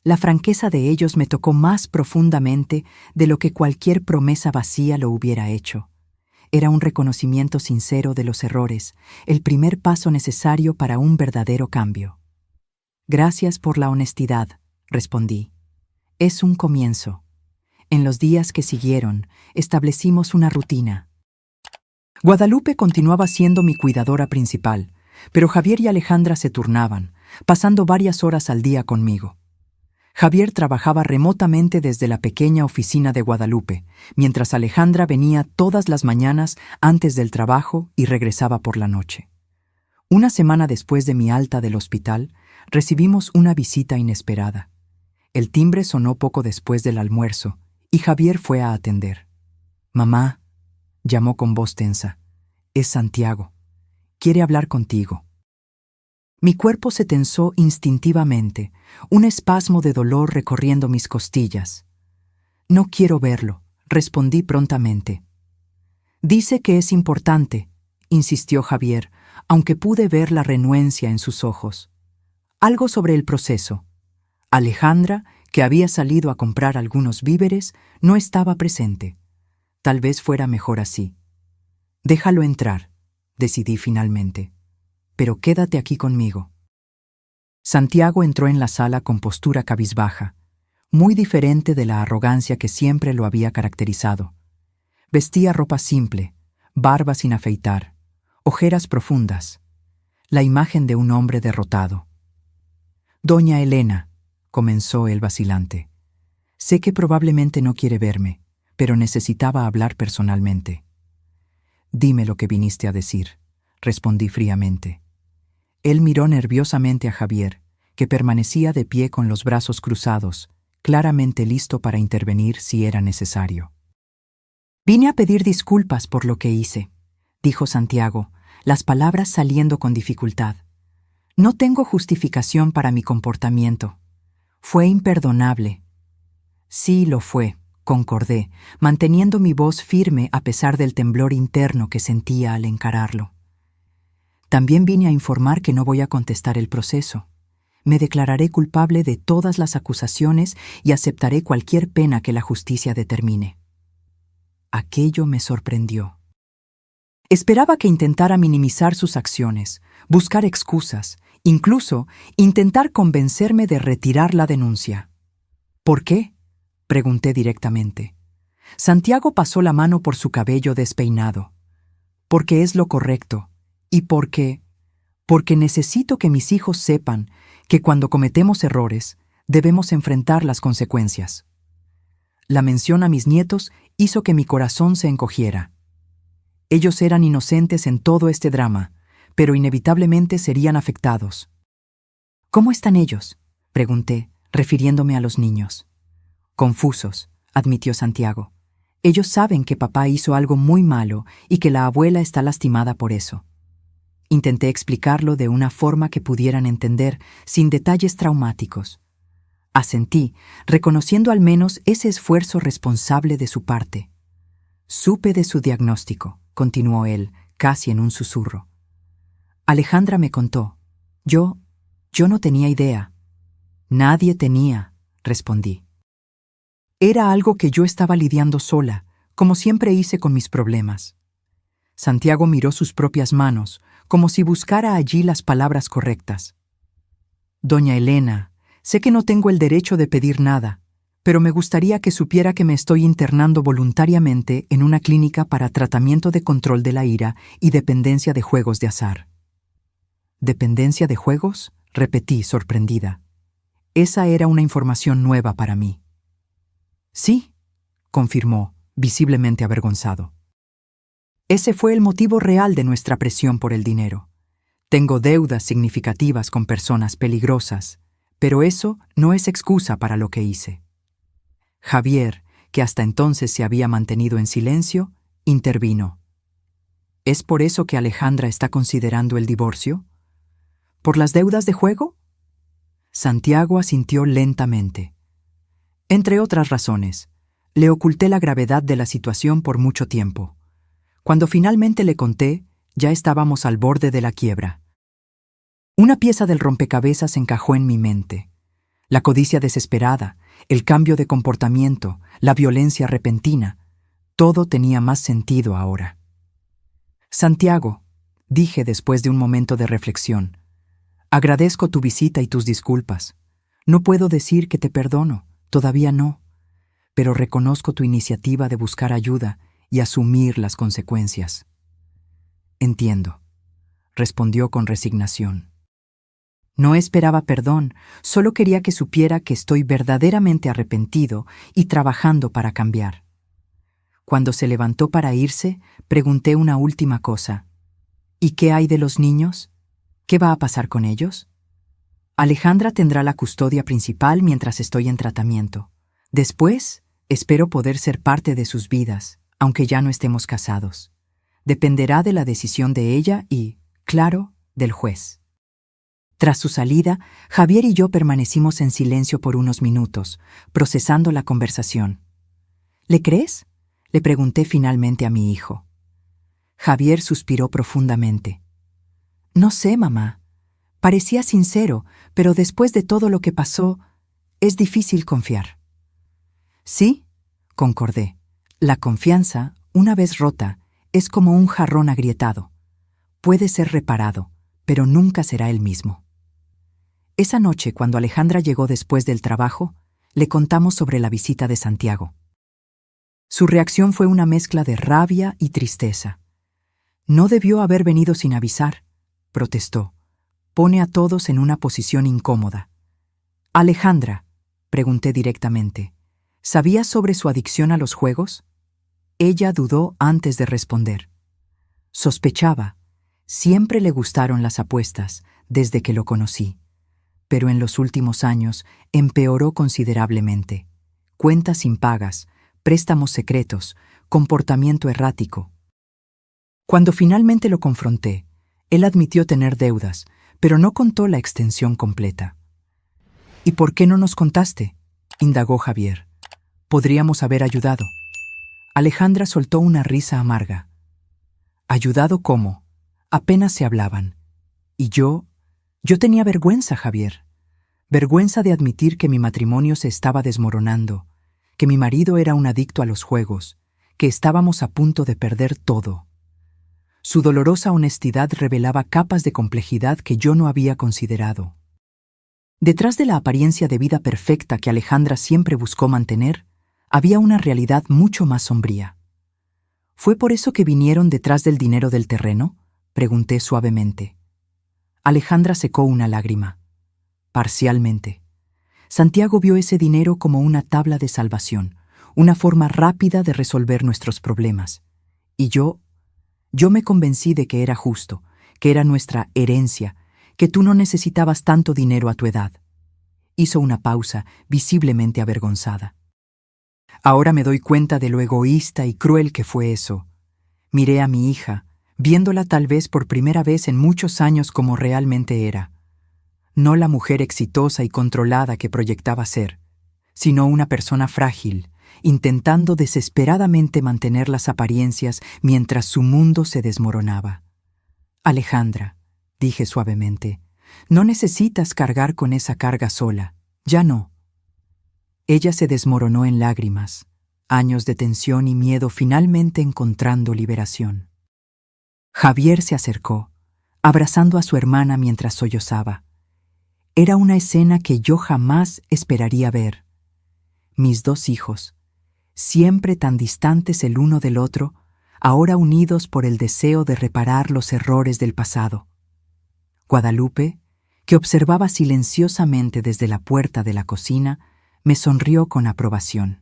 La franqueza de ellos me tocó más profundamente de lo que cualquier promesa vacía lo hubiera hecho. Era un reconocimiento sincero de los errores, el primer paso necesario para un verdadero cambio. «Gracias por la honestidad», respondí. «Es un comienzo». En los días que siguieron, establecimos una rutina. Guadalupe continuaba siendo mi cuidadora principal, pero Javier y Alejandra se turnaban, pasando varias horas al día conmigo. Javier trabajaba remotamente desde la pequeña oficina de Guadalupe, mientras Alejandra venía todas las mañanas antes del trabajo y regresaba por la noche. Una semana después de mi alta del hospital, recibimos una visita inesperada. El timbre sonó poco después del almuerzo y Javier fue a atender. «Mamá», llamó con voz tensa, «es Santiago. Quiere hablar contigo». Mi cuerpo se tensó instintivamente, un espasmo de dolor recorriendo mis costillas. «No quiero verlo», respondí prontamente. «Dice que es importante», insistió Javier, aunque pude ver la renuencia en sus ojos. «Algo sobre el proceso». Alejandra, que había salido a comprar algunos víveres, no estaba presente. Tal vez fuera mejor así. «Déjalo entrar», decidí finalmente. «Pero quédate aquí conmigo». Santiago entró en la sala con postura cabizbaja, muy diferente de la arrogancia que siempre lo había caracterizado. Vestía ropa simple, barba sin afeitar, ojeras profundas, la imagen de un hombre derrotado. «Doña Elena», comenzó él vacilante, «sé que probablemente no quiere verme, pero necesitaba hablar personalmente». «Dime lo que viniste a decir», respondí fríamente. Él miró nerviosamente a Javier, que permanecía de pie con los brazos cruzados, claramente listo para intervenir si era necesario. «Vine a pedir disculpas por lo que hice», dijo Santiago, las palabras saliendo con dificultad. «No tengo justificación para mi comportamiento. Fue imperdonable». «Sí, lo fue», concordé, manteniendo mi voz firme a pesar del temblor interno que sentía al encararlo. «También vine a informar que no voy a contestar el proceso. Me declararé culpable de todas las acusaciones y aceptaré cualquier pena que la justicia determine». Aquello me sorprendió. Esperaba que intentara minimizar sus acciones, buscar excusas, incluso intentar convencerme de retirar la denuncia. «¿Por qué?», pregunté directamente. Santiago pasó la mano por su cabello despeinado. «Porque es lo correcto. Y porque necesito que mis hijos sepan que cuando cometemos errores, debemos enfrentar las consecuencias». La mención a mis nietos hizo que mi corazón se encogiera. Ellos eran inocentes en todo este drama, pero inevitablemente serían afectados. «¿Cómo están ellos?», pregunté, refiriéndome a los niños. «Confusos», admitió Santiago. «Ellos saben que papá hizo algo muy malo y que la abuela está lastimada por eso». Intenté explicarlo de una forma que pudieran entender, sin detalles traumáticos. Asentí, reconociendo al menos ese esfuerzo responsable de su parte. «Supe de su diagnóstico», continuó él, casi en un susurro. «Alejandra me contó. Yo no tenía idea. Nadie tenía, respondí. Era algo que yo estaba lidiando sola, como siempre hice con mis problemas. Santiago miró sus propias manos, como si buscara allí las palabras correctas. Doña Elena, sé que no tengo el derecho de pedir nada, pero me gustaría que supiera que me estoy internando voluntariamente en una clínica para tratamiento de control de la ira y dependencia de juegos de azar. ¿Dependencia de juegos?, repetí, sorprendida. Esa era una información nueva para mí. Sí, confirmó, visiblemente avergonzado. Ese fue el motivo real de nuestra presión por el dinero. Tengo deudas significativas con personas peligrosas, pero eso no es excusa para lo que hice. Javier, que hasta entonces se había mantenido en silencio, intervino. ¿Es por eso que Alejandra está considerando el divorcio? ¿Por las deudas de juego? Santiago asintió lentamente. Entre otras razones, le oculté la gravedad de la situación por mucho tiempo. Cuando finalmente le conté, ya estábamos al borde de la quiebra. Una pieza del rompecabezas encajó en mi mente. La codicia desesperada, el cambio de comportamiento, la violencia repentina, todo tenía más sentido ahora. Santiago, dije después de un momento de reflexión, agradezco tu visita y tus disculpas. No puedo decir que te perdono, todavía no, pero reconozco tu iniciativa de buscar ayuda y asumir las consecuencias. Entiendo, respondió con resignación. No esperaba perdón, solo quería que supiera que estoy verdaderamente arrepentido y trabajando para cambiar. Cuando se levantó para irse, pregunté una última cosa. ¿Y qué hay de los niños? ¿Qué va a pasar con ellos? Alejandra tendrá la custodia principal mientras estoy en tratamiento. Después, espero poder ser parte de sus vidas, aunque ya no estemos casados. Dependerá de la decisión de ella y, claro, del juez. Tras su salida, Javier y yo permanecimos en silencio por unos minutos, procesando la conversación. ¿Le crees?, le pregunté finalmente a mi hijo. Javier suspiró profundamente. No sé, mamá. Parecía sincero, pero después de todo lo que pasó, es difícil confiar. Sí, concordé. La confianza, una vez rota, es como un jarrón agrietado. Puede ser reparado, pero nunca será el mismo. Esa noche, cuando Alejandra llegó después del trabajo, le contamos sobre la visita de Santiago. Su reacción fue una mezcla de rabia y tristeza. No debió haber venido sin avisar, protestó. Pone a todos en una posición incómoda. Alejandra, pregunté directamente, ¿sabías sobre su adicción a los juegos? Ella dudó antes de responder. Sospechaba. Siempre le gustaron las apuestas, desde que lo conocí. Pero en los últimos años empeoró considerablemente. Cuentas impagas, préstamos secretos, comportamiento errático. Cuando finalmente lo confronté, él admitió tener deudas, pero no contó la extensión completa. ¿Y por qué no nos contaste?, indagó Javier. Podríamos haber ayudado. Alejandra soltó una risa amarga. ¿Ayudado cómo? Apenas se hablaban. Y yo tenía vergüenza, Javier. Vergüenza de admitir que mi matrimonio se estaba desmoronando, que mi marido era un adicto a los juegos, que estábamos a punto de perder todo. Su dolorosa honestidad revelaba capas de complejidad que yo no había considerado. Detrás de la apariencia de vida perfecta que Alejandra siempre buscó mantener, había una realidad mucho más sombría. ¿Fue por eso que vinieron detrás del dinero del terreno?, pregunté suavemente. Alejandra secó una lágrima. Parcialmente. Santiago vio ese dinero como una tabla de salvación, una forma rápida de resolver nuestros problemas. Y yo me convencí de que era justo, que era nuestra herencia, que tú no necesitabas tanto dinero a tu edad. Hizo una pausa, visiblemente avergonzada. Ahora me doy cuenta de lo egoísta y cruel que fue eso. Miré a mi hija, viéndola tal vez por primera vez en muchos años como realmente era. No la mujer exitosa y controlada que proyectaba ser, sino una persona frágil, intentando desesperadamente mantener las apariencias mientras su mundo se desmoronaba. Alejandra, dije suavemente, No necesitas cargar con esa carga sola. Ya no. Ella se desmoronó en lágrimas, años de tensión y miedo finalmente encontrando liberación. Javier se acercó, abrazando a su hermana mientras sollozaba. Era una escena que yo jamás esperaría ver. Mis dos hijos, siempre tan distantes el uno del otro, ahora unidos por el deseo de reparar los errores del pasado. Guadalupe, que observaba silenciosamente desde la puerta de la cocina, me sonrió con aprobación.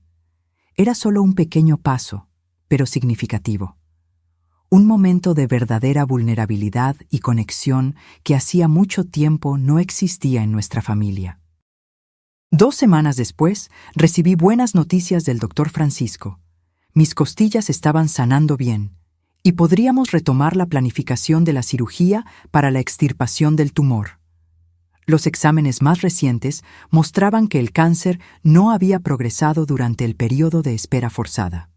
Era solo un pequeño paso, pero significativo. Un momento de verdadera vulnerabilidad y conexión que hacía mucho tiempo no existía en nuestra familia. 2 semanas después, recibí buenas noticias del doctor Francisco. Mis costillas estaban sanando bien y podríamos retomar la planificación de la cirugía para la extirpación del tumor. Los exámenes más recientes mostraban que el cáncer no había progresado durante el periodo de espera forzada.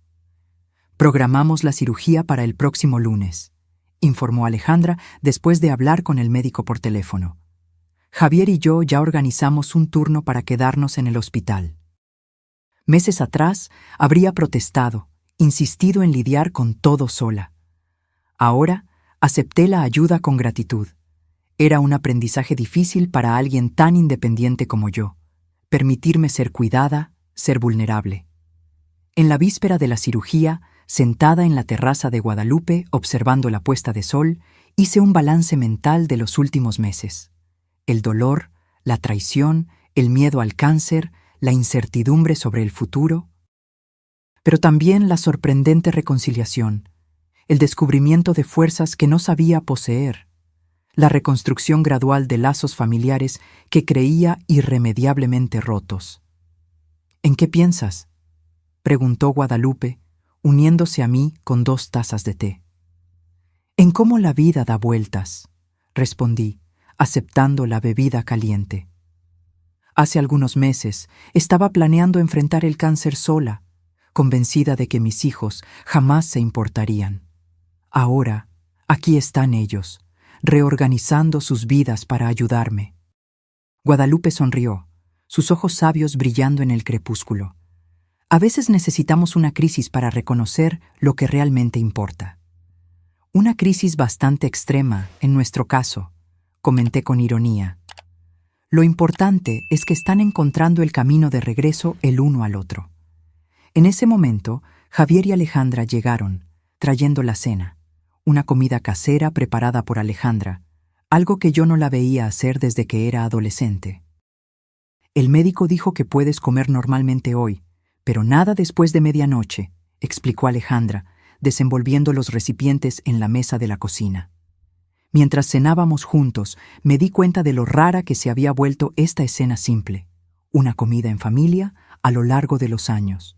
Programamos la cirugía para el próximo lunes, informó Alejandra después de hablar con el médico por teléfono. Javier y yo ya organizamos un turno para quedarnos en el hospital. Meses atrás habría protestado, insistido en lidiar con todo sola. Ahora acepté la ayuda con gratitud. Era un aprendizaje difícil para alguien tan independiente como yo, permitirme ser cuidada, ser vulnerable. En la víspera de la cirugía, sentada en la terraza de Guadalupe observando la puesta de sol, hice un balance mental de los últimos meses. El dolor, la traición, el miedo al cáncer, la incertidumbre sobre el futuro, pero también la sorprendente reconciliación, el descubrimiento de fuerzas que no sabía poseer, la reconstrucción gradual de lazos familiares que creía irremediablemente rotos. ¿En qué piensas?, preguntó Guadalupe, uniéndose a mí con 2 tazas de té. En cómo la vida da vueltas, respondí, aceptando la bebida caliente. Hace algunos meses estaba planeando enfrentar el cáncer sola, convencida de que mis hijos jamás se importarían. Ahora, aquí están ellos, reorganizando sus vidas para ayudarme. Guadalupe sonrió, sus ojos sabios brillando en el crepúsculo. A veces necesitamos una crisis para reconocer lo que realmente importa. Una crisis bastante extrema, en nuestro caso, comenté con ironía. Lo importante es que están encontrando el camino de regreso el uno al otro. En ese momento, Javier y Alejandra llegaron, trayendo la cena, una comida casera preparada por Alejandra, algo que yo no la veía hacer desde que era adolescente. El médico dijo que puedes comer normalmente hoy, pero nada después de medianoche, explicó Alejandra, desenvolviendo los recipientes en la mesa de la cocina. Mientras cenábamos juntos, me di cuenta de lo rara que se había vuelto esta escena simple, una comida en familia a lo largo de los años.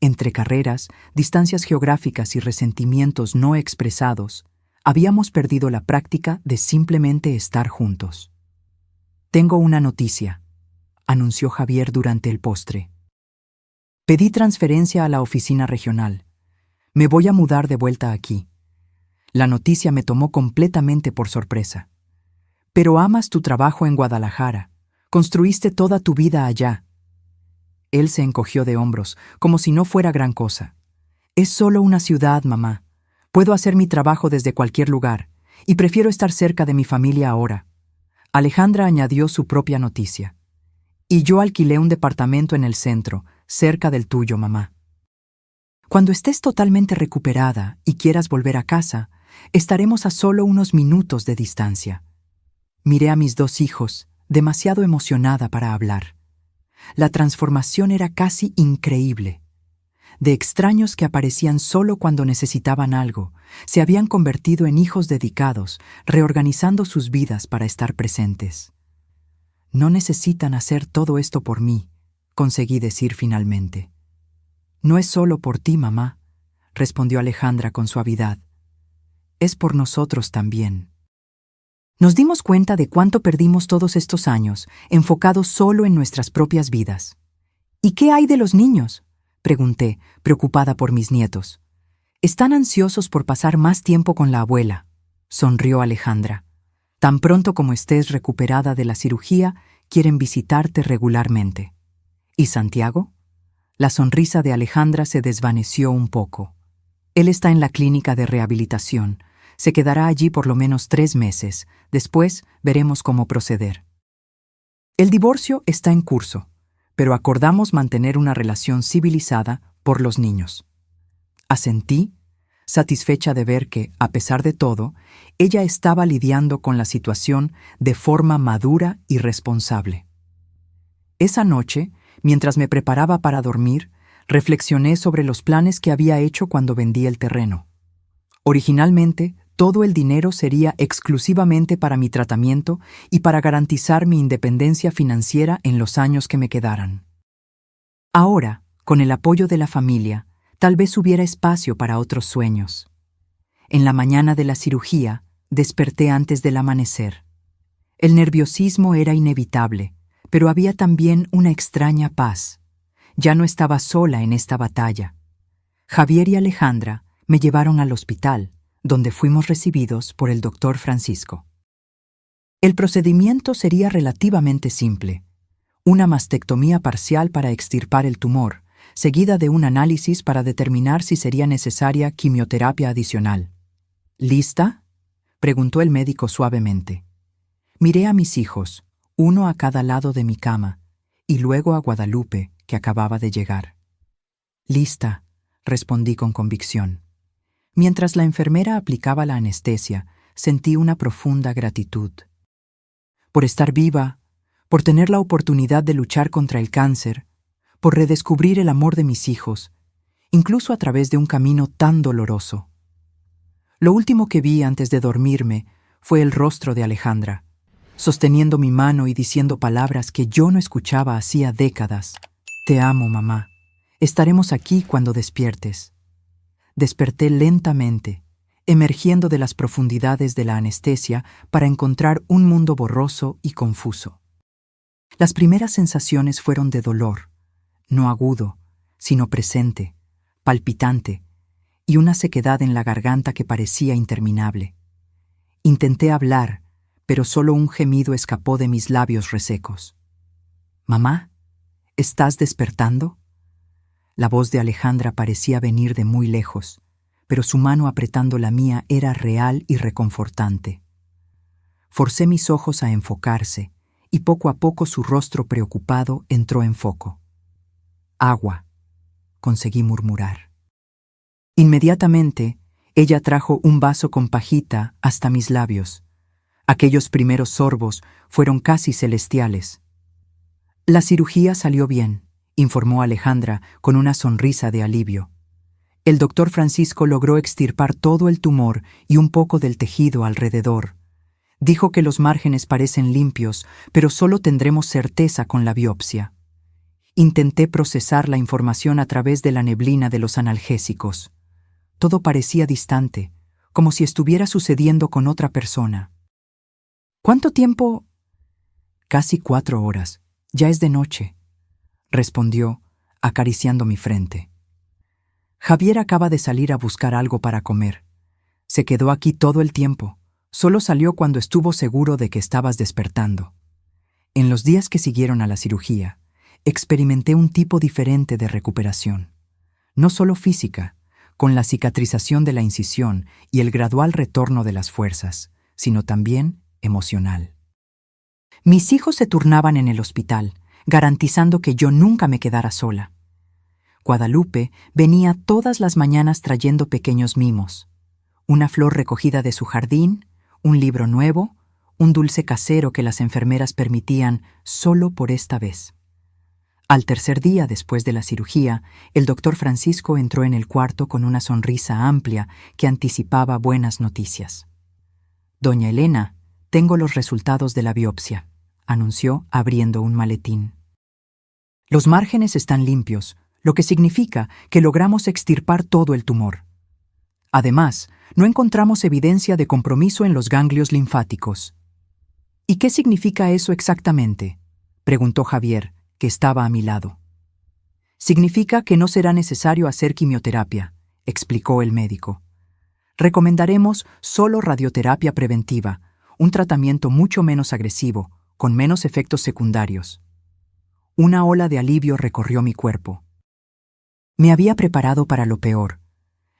Entre carreras, distancias geográficas y resentimientos no expresados, habíamos perdido la práctica de simplemente estar juntos. Tengo una noticia, anunció Javier durante el postre. Pedí transferencia a la oficina regional. Me voy a mudar de vuelta aquí. La noticia me tomó completamente por sorpresa. Pero amas tu trabajo en Guadalajara. Construiste toda tu vida allá. Él se encogió de hombros, como si no fuera gran cosa. Es solo una ciudad, mamá. Puedo hacer mi trabajo desde cualquier lugar, y prefiero estar cerca de mi familia ahora. Alejandra añadió su propia noticia. Y yo alquilé un departamento en el centro, cerca del tuyo, mamá. Cuando estés totalmente recuperada y quieras volver a casa, estaremos a solo unos minutos de distancia. Miré a mis 2 hijos, demasiado emocionada para hablar. La transformación era casi increíble. De extraños que aparecían solo cuando necesitaban algo, se habían convertido en hijos dedicados, reorganizando sus vidas para estar presentes. No necesitan hacer todo esto por mí, conseguí decir finalmente. No es solo por ti, mamá, respondió Alejandra con suavidad. Es por nosotros también. Nos dimos cuenta de cuánto perdimos todos estos años, enfocados solo en nuestras propias vidas. ¿Y qué hay de los niños?, pregunté, preocupada por mis nietos. Están ansiosos por pasar más tiempo con la abuela, sonrió Alejandra. Tan pronto como estés recuperada de la cirugía, quieren visitarte regularmente. ¿Y Santiago? La sonrisa de Alejandra se desvaneció un poco. Él está en la clínica de rehabilitación. Se quedará allí por lo menos 3 meses. Después veremos cómo proceder. El divorcio está en curso, pero acordamos mantener una relación civilizada por los niños. Asentí, satisfecha de ver que, a pesar de todo, ella estaba lidiando con la situación de forma madura y responsable. Esa noche, mientras me preparaba para dormir, reflexioné sobre los planes que había hecho cuando vendí el terreno. Originalmente, todo el dinero sería exclusivamente para mi tratamiento y para garantizar mi independencia financiera en los años que me quedaran. Ahora, con el apoyo de la familia, tal vez hubiera espacio para otros sueños. En la mañana de la cirugía, desperté antes del amanecer. El nerviosismo era inevitable, pero había también una extraña paz. Ya no estaba sola en esta batalla. Javier y Alejandra me llevaron al hospital, donde fuimos recibidos por el doctor Francisco. El procedimiento sería relativamente simple: una mastectomía parcial para extirpar el tumor, seguida de un análisis para determinar si sería necesaria quimioterapia adicional. ¿Lista?, preguntó el médico suavemente. Miré a mis hijos, uno a cada lado de mi cama, y luego a Guadalupe, que acababa de llegar. «Lista», respondí con convicción. Mientras la enfermera aplicaba la anestesia, sentí una profunda gratitud. Por estar viva, por tener la oportunidad de luchar contra el cáncer, por redescubrir el amor de mis hijos, incluso a través de un camino tan doloroso. Lo último que vi antes de dormirme fue el rostro de Alejandra, sosteniendo mi mano y diciendo palabras que yo no escuchaba hacía décadas. «Te amo, mamá. Estaremos aquí cuando despiertes». Desperté lentamente, emergiendo de las profundidades de la anestesia para encontrar un mundo borroso y confuso. Las primeras sensaciones fueron de dolor, no agudo, sino presente, palpitante, y una sequedad en la garganta que parecía interminable. Intenté hablar, pero solo un gemido escapó de mis labios resecos. «Mamá, ¿estás despertando?». La voz de Alejandra parecía venir de muy lejos, pero su mano apretando la mía era real y reconfortante. Forcé mis ojos a enfocarse, y poco a poco su rostro preocupado entró en foco. «Agua», conseguí murmurar. Inmediatamente, ella trajo un vaso con pajita hasta mis labios. Aquellos primeros sorbos fueron casi celestiales. «La cirugía salió bien», informó Alejandra con una sonrisa de alivio. El doctor Francisco logró extirpar todo el tumor y un poco del tejido alrededor. Dijo que los márgenes parecen limpios, pero solo tendremos certeza con la biopsia. Intenté procesar la información a través de la neblina de los analgésicos. Todo parecía distante, como si estuviera sucediendo con otra persona. «¿Cuánto tiempo?» «Casi 4 horas. Ya es de noche», respondió, acariciando mi frente. «Javier acaba de salir a buscar algo para comer. Se quedó aquí todo el tiempo. Solo salió cuando estuvo seguro de que estabas despertando». En los días que siguieron a la cirugía, experimenté un tipo diferente de recuperación. No solo física, con la cicatrización de la incisión y el gradual retorno de las fuerzas, sino también emocional. Mis hijos se turnaban en el hospital, garantizando que yo nunca me quedara sola. Guadalupe venía todas las mañanas trayendo pequeños mimos: una flor recogida de su jardín, un libro nuevo, un dulce casero que las enfermeras permitían solo por esta vez. Al tercer día después de la cirugía, el doctor Francisco entró en el cuarto con una sonrisa amplia que anticipaba buenas noticias. «Doña Elena, tengo los resultados de la biopsia», anunció abriendo un maletín. «Los márgenes están limpios, lo que significa que logramos extirpar todo el tumor. Además, no encontramos evidencia de compromiso en los ganglios linfáticos». «¿Y qué significa eso exactamente?», preguntó Javier, que estaba a mi lado. «Significa que no será necesario hacer quimioterapia», explicó el médico. «Recomendaremos solo radioterapia preventiva, un tratamiento mucho menos agresivo, con menos efectos secundarios. Una ola de alivio recorrió mi cuerpo. Me había preparado para lo peor: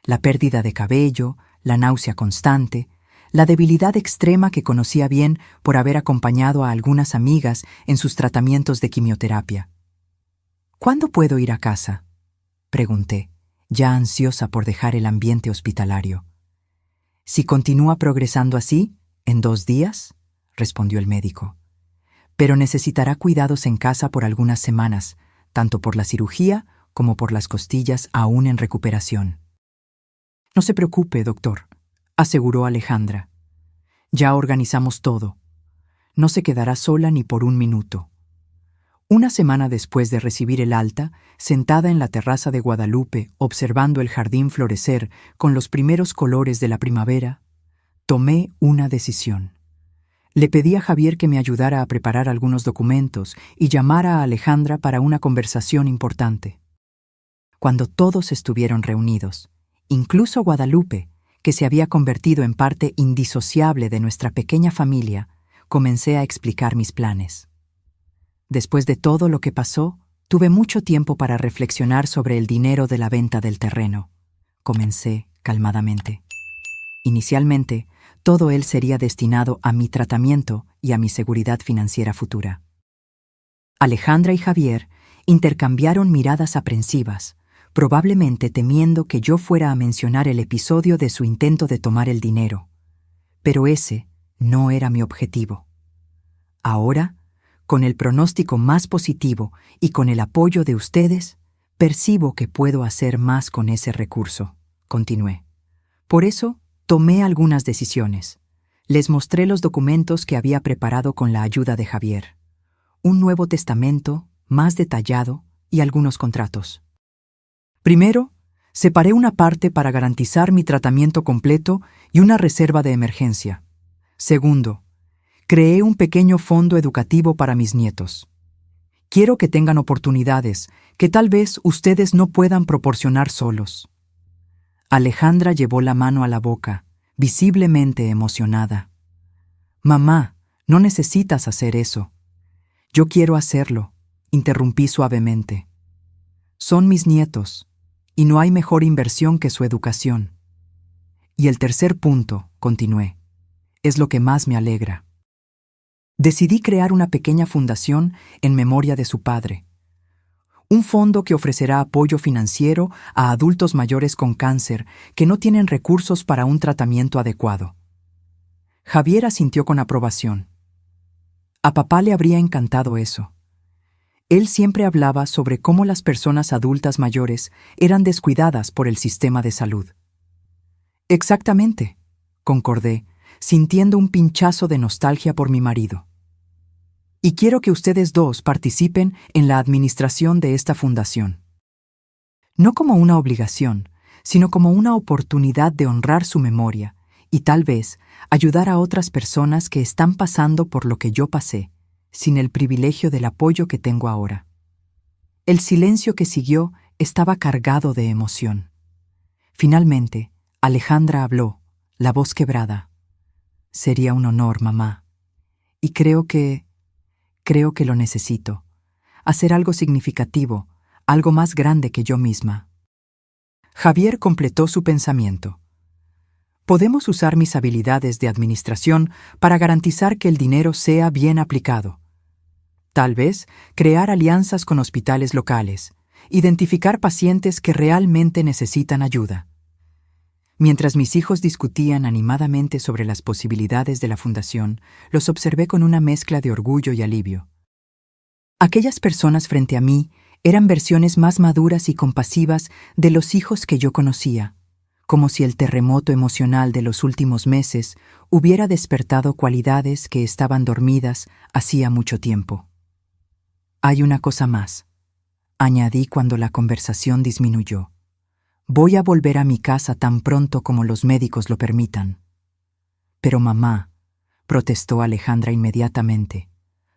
la pérdida de cabello, la náusea constante, la debilidad extrema que conocía bien por haber acompañado a algunas amigas en sus tratamientos de quimioterapia. ¿Cuándo puedo ir a casa?, pregunté, ya ansiosa por dejar el ambiente hospitalario. Si continúa progresando así, en 2 días, respondió el médico. Pero necesitará cuidados en casa por algunas semanas, tanto por la cirugía como por las costillas aún en recuperación. No se preocupe, doctor, aseguró Alejandra. Ya organizamos todo. No se quedará sola ni por un minuto. Una semana después de recibir el alta, sentada en la terraza de Guadalupe, observando el jardín florecer con los primeros colores de la primavera, tomé una decisión. Le pedí a Javier que me ayudara a preparar algunos documentos y llamara a Alejandra para una conversación importante. Cuando todos estuvieron reunidos, incluso Guadalupe, que se había convertido en parte indisociable de nuestra pequeña familia, comencé a explicar mis planes. Después de todo lo que pasó, tuve mucho tiempo para reflexionar sobre el dinero de la venta del terreno. Comencé calmadamente. Inicialmente, todo él sería destinado a mi tratamiento y a mi seguridad financiera futura. Alejandra y Javier intercambiaron miradas aprensivas, probablemente temiendo que yo fuera a mencionar el episodio de su intento de tomar el dinero. Pero ese no era mi objetivo. Ahora, con el pronóstico más positivo y con el apoyo de ustedes, percibo que puedo hacer más con ese recurso, continué. Por eso, tomé algunas decisiones. Les mostré los documentos que había preparado con la ayuda de Javier. Un nuevo testamento, más detallado, y algunos contratos. Primero, separé una parte para garantizar mi tratamiento completo y una reserva de emergencia. Segundo, creé un pequeño fondo educativo para mis nietos. Quiero que tengan oportunidades que tal vez ustedes no puedan proporcionar solos. Alejandra llevó la mano a la boca, visiblemente emocionada. «Mamá, no necesitas hacer eso». «Yo quiero hacerlo», interrumpí suavemente. «Son mis nietos, y no hay mejor inversión que su educación». Y el tercer punto, continué, es lo que más me alegra. Decidí crear una pequeña fundación en memoria de su padre. Un fondo que ofrecerá apoyo financiero a adultos mayores con cáncer que no tienen recursos para un tratamiento adecuado. Javier asintió con aprobación. A papá le habría encantado eso. Él siempre hablaba sobre cómo las personas adultas mayores eran descuidadas por el sistema de salud. Exactamente, concordé, sintiendo un pinchazo de nostalgia por mi marido. Y quiero que ustedes dos participen en la administración de esta fundación. No como una obligación, sino como una oportunidad de honrar su memoria y tal vez ayudar a otras personas que están pasando por lo que yo pasé, sin el privilegio del apoyo que tengo ahora. El silencio que siguió estaba cargado de emoción. Finalmente, Alejandra habló, la voz quebrada. «Sería un honor, mamá. Y creo que lo necesito. Hacer algo significativo, algo más grande que yo misma». Javier completó su pensamiento. «Podemos usar mis habilidades de administración para garantizar que el dinero sea bien aplicado. Tal vez crear alianzas con hospitales locales, identificar pacientes que realmente necesitan ayuda». Mientras mis hijos discutían animadamente sobre las posibilidades de la fundación, los observé con una mezcla de orgullo y alivio. Aquellas personas frente a mí eran versiones más maduras y compasivas de los hijos que yo conocía, como si el terremoto emocional de los últimos meses hubiera despertado cualidades que estaban dormidas hacía mucho tiempo. «Hay una cosa más», añadí cuando la conversación disminuyó. «Voy a volver a mi casa tan pronto como los médicos lo permitan». «Pero mamá», protestó Alejandra inmediatamente,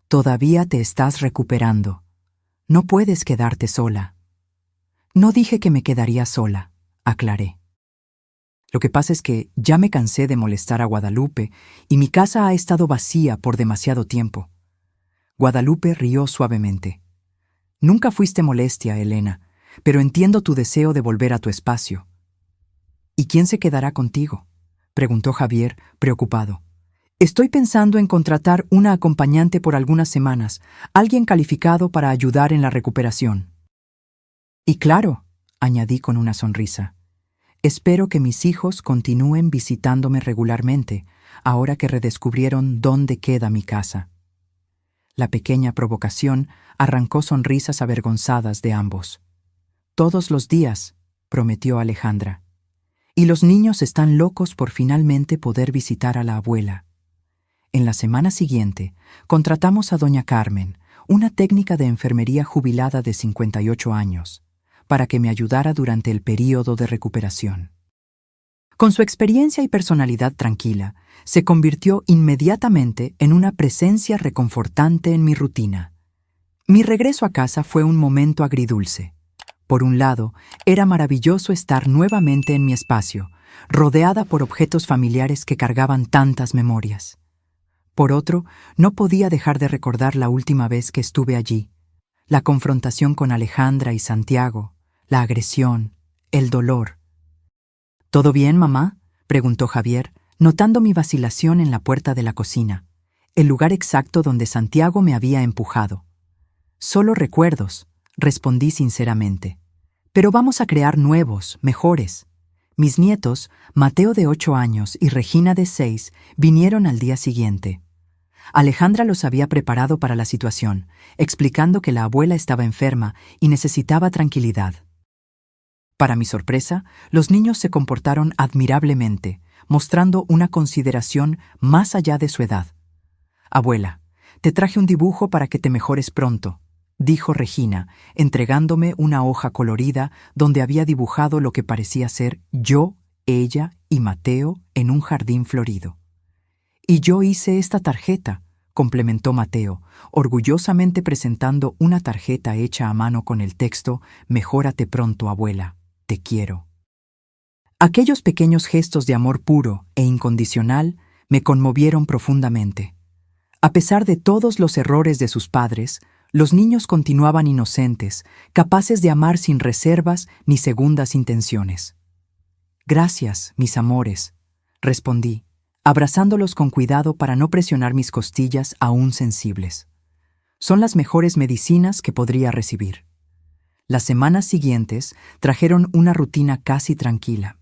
«todavía te estás recuperando. No puedes quedarte sola». «No dije que me quedaría sola», aclaré. Lo que pasa es que ya me cansé de molestar a Guadalupe y mi casa ha estado vacía por demasiado tiempo. Guadalupe rió suavemente. Nunca fuiste molestia, Elena, pero entiendo tu deseo de volver a tu espacio. ¿Y quién se quedará contigo?, preguntó Javier, preocupado. Estoy pensando en contratar una acompañante por algunas semanas, alguien calificado para ayudar en la recuperación. Y claro, añadí con una sonrisa, espero que mis hijos continúen visitándome regularmente, ahora que redescubrieron dónde queda mi casa. La pequeña provocación arrancó sonrisas avergonzadas de ambos. Todos los días, prometió Alejandra. Y los niños están locos por finalmente poder visitar a la abuela. En la semana siguiente, contratamos a doña Carmen, una técnica de enfermería jubilada de 58 años, para que me ayudara durante el período de recuperación. Con su experiencia y personalidad tranquila, se convirtió inmediatamente en una presencia reconfortante en mi rutina. Mi regreso a casa fue un momento agridulce. Por un lado, era maravilloso estar nuevamente en mi espacio, rodeada por objetos familiares que cargaban tantas memorias. Por otro, no podía dejar de recordar la última vez que estuve allí, la confrontación con Alejandra y Santiago, la agresión, el dolor. ¿Todo bien, mamá?, preguntó Javier, notando mi vacilación en la puerta de la cocina, el lugar exacto donde Santiago me había empujado. Solo recuerdos, respondí sinceramente. Pero vamos a crear nuevos, mejores. Mis nietos, Mateo de 8 años y Regina de 6, vinieron al día siguiente. Alejandra los había preparado para la situación, explicando que la abuela estaba enferma y necesitaba tranquilidad. Para mi sorpresa, los niños se comportaron admirablemente, mostrando una consideración más allá de su edad. «Abuela, te traje un dibujo para que te mejores pronto», dijo Regina, entregándome una hoja colorida donde había dibujado lo que parecía ser yo, ella y Mateo en un jardín florido. «Y yo hice esta tarjeta», complementó Mateo, orgullosamente presentando una tarjeta hecha a mano con el texto «Mejórate pronto, abuela, te quiero». Aquellos pequeños gestos de amor puro e incondicional me conmovieron profundamente. A pesar de todos los errores de sus padres, los niños continuaban inocentes, capaces de amar sin reservas ni segundas intenciones. «Gracias, mis amores», respondí, abrazándolos con cuidado para no presionar mis costillas aún sensibles. «Son las mejores medicinas que podría recibir». Las semanas siguientes trajeron una rutina casi tranquila.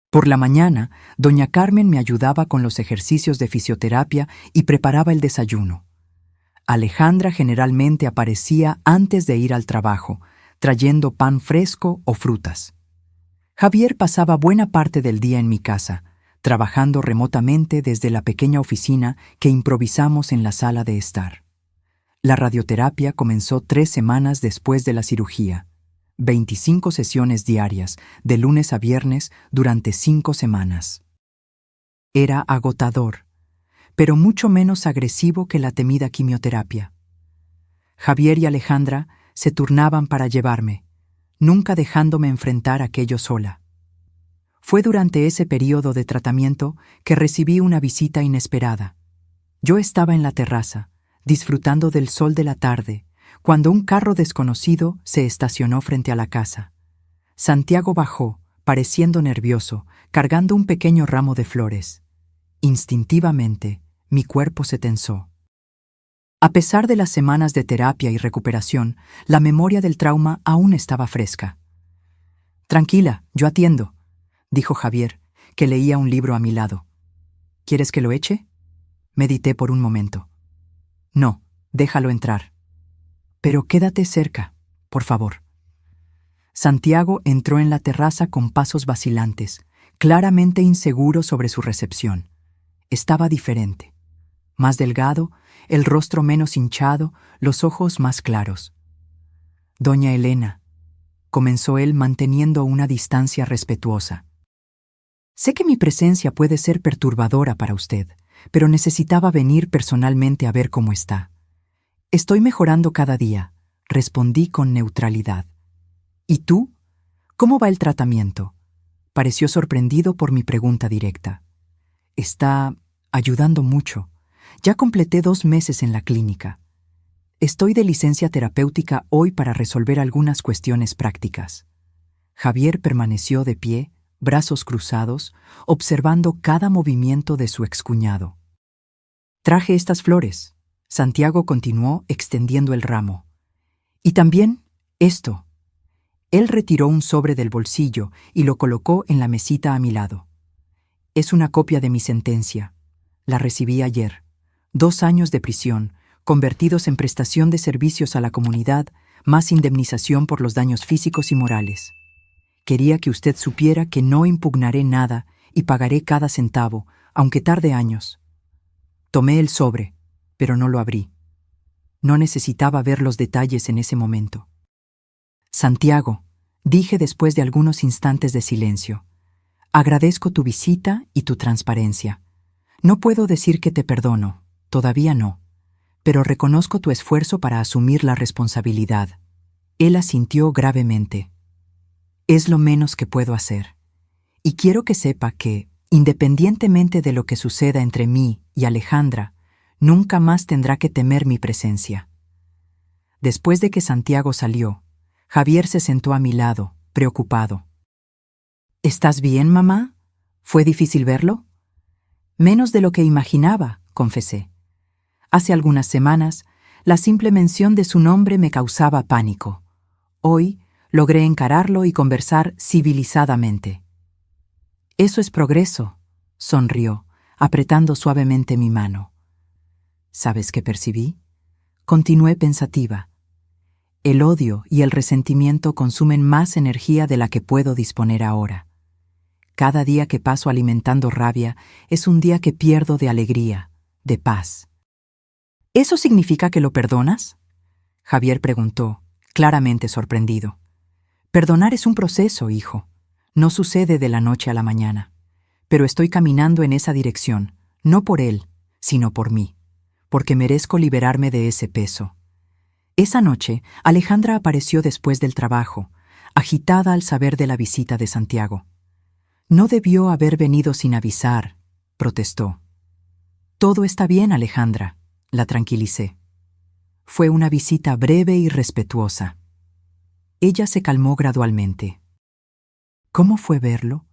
Por la mañana, doña Carmen me ayudaba con los ejercicios de fisioterapia y preparaba el desayuno. Alejandra generalmente aparecía antes de ir al trabajo, trayendo pan fresco o frutas. Javier pasaba buena parte del día en mi casa, trabajando remotamente desde la pequeña oficina que improvisamos en la sala de estar. La radioterapia comenzó 3 semanas después de la cirugía, 25 sesiones diarias, de lunes a viernes, durante 5 semanas. Era agotador, pero mucho menos agresivo que la temida quimioterapia. Javier y Alejandra se turnaban para llevarme, nunca dejándome enfrentar aquello sola. Fue durante ese período de tratamiento que recibí una visita inesperada. Yo estaba en la terraza, disfrutando del sol de la tarde, cuando un carro desconocido se estacionó frente a la casa. Santiago bajó, pareciendo nervioso, cargando un pequeño ramo de flores. Instintivamente, mi cuerpo se tensó. A pesar de las semanas de terapia y recuperación, la memoria del trauma aún estaba fresca. «Tranquila, yo atiendo», dijo Javier, que leía un libro a mi lado. «¿Quieres que lo eche?». Medité por un momento. «No, déjalo entrar. Pero quédate cerca, por favor». Santiago entró en la terraza con pasos vacilantes, claramente inseguro sobre su recepción. Estaba diferente. Más delgado, el rostro menos hinchado, los ojos más claros. «Doña Elena», comenzó él manteniendo una distancia respetuosa. «Sé que mi presencia puede ser perturbadora para usted, pero necesitaba venir personalmente a ver cómo está». «Estoy mejorando cada día», respondí con neutralidad. «¿Y tú? ¿Cómo va el tratamiento?». Pareció sorprendido por mi pregunta directa. Está ayudando mucho. Ya completé 2 meses en la clínica. Estoy de licencia terapéutica hoy para resolver algunas cuestiones prácticas. Javier permaneció de pie, brazos cruzados, observando cada movimiento de su excuñado. Traje estas flores. Santiago continuó extendiendo el ramo. Y también esto. Él retiró un sobre del bolsillo y lo colocó en la mesita a mi lado. Es una copia de mi sentencia. La recibí ayer. 2 años de prisión, convertidos en prestación de servicios a la comunidad, más indemnización por los daños físicos y morales. Quería que usted supiera que no impugnaré nada y pagaré cada centavo, aunque tarde años. Tomé el sobre, pero no lo abrí. No necesitaba ver los detalles en ese momento. Santiago, dije después de algunos instantes de silencio, agradezco tu visita y tu transparencia. No puedo decir que te perdono, todavía no, pero reconozco tu esfuerzo para asumir la responsabilidad. Él asintió gravemente. Es lo menos que puedo hacer. Y quiero que sepa que, independientemente de lo que suceda entre mí y Alejandra, nunca más tendrá que temer mi presencia. Después de que Santiago salió, Javier se sentó a mi lado, preocupado. ¿Estás bien, mamá? ¿Fue difícil verlo? Menos de lo que imaginaba, confesé. Hace algunas semanas, la simple mención de su nombre me causaba pánico. Hoy, logré encararlo y conversar civilizadamente. Eso es progreso, sonrió, apretando suavemente mi mano. ¿Sabes qué percibí? Continué pensativa. El odio y el resentimiento consumen más energía de la que puedo disponer ahora. Cada día que paso alimentando rabia es un día que pierdo de alegría, de paz. ¿Eso significa que lo perdonas? Javier preguntó, claramente sorprendido. Perdonar es un proceso, hijo. No sucede de la noche a la mañana. Pero estoy caminando en esa dirección, no por él, sino por mí, porque merezco liberarme de ese peso. Esa noche, Alejandra apareció después del trabajo, agitada al saber de la visita de Santiago. No debió haber venido sin avisar, protestó. Todo está bien, Alejandra, la tranquilicé. Fue una visita breve y respetuosa. Ella se calmó gradualmente. ¿Cómo fue verlo?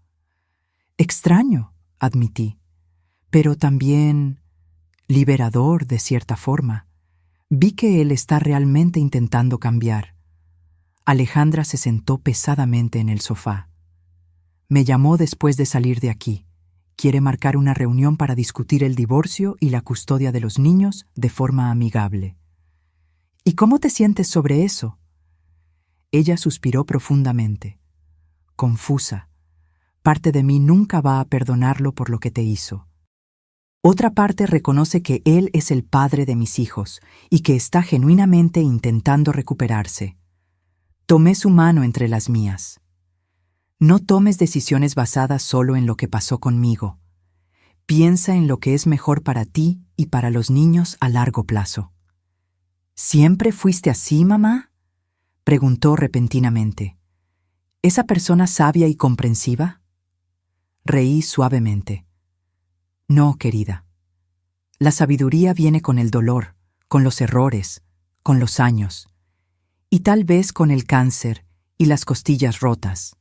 Extraño, admití, pero también liberador de cierta forma. Vi que él está realmente intentando cambiar. Alejandra se sentó pesadamente en el sofá. Me llamó después de salir de aquí. Quiere marcar una reunión para discutir el divorcio y la custodia de los niños de forma amigable. ¿Y cómo te sientes sobre eso? Ella suspiró profundamente. Confusa. Parte de mí nunca va a perdonarlo por lo que te hizo. Otra parte reconoce que él es el padre de mis hijos y que está genuinamente intentando recuperarse. Tomé su mano entre las mías. No tomes decisiones basadas solo en lo que pasó conmigo. Piensa en lo que es mejor para ti y para los niños a largo plazo. ¿Siempre fuiste así, mamá?, preguntó repentinamente. ¿Esa persona sabia y comprensiva? Reí suavemente. No, querida. La sabiduría viene con el dolor, con los errores, con los años, y tal vez con el cáncer y las costillas rotas.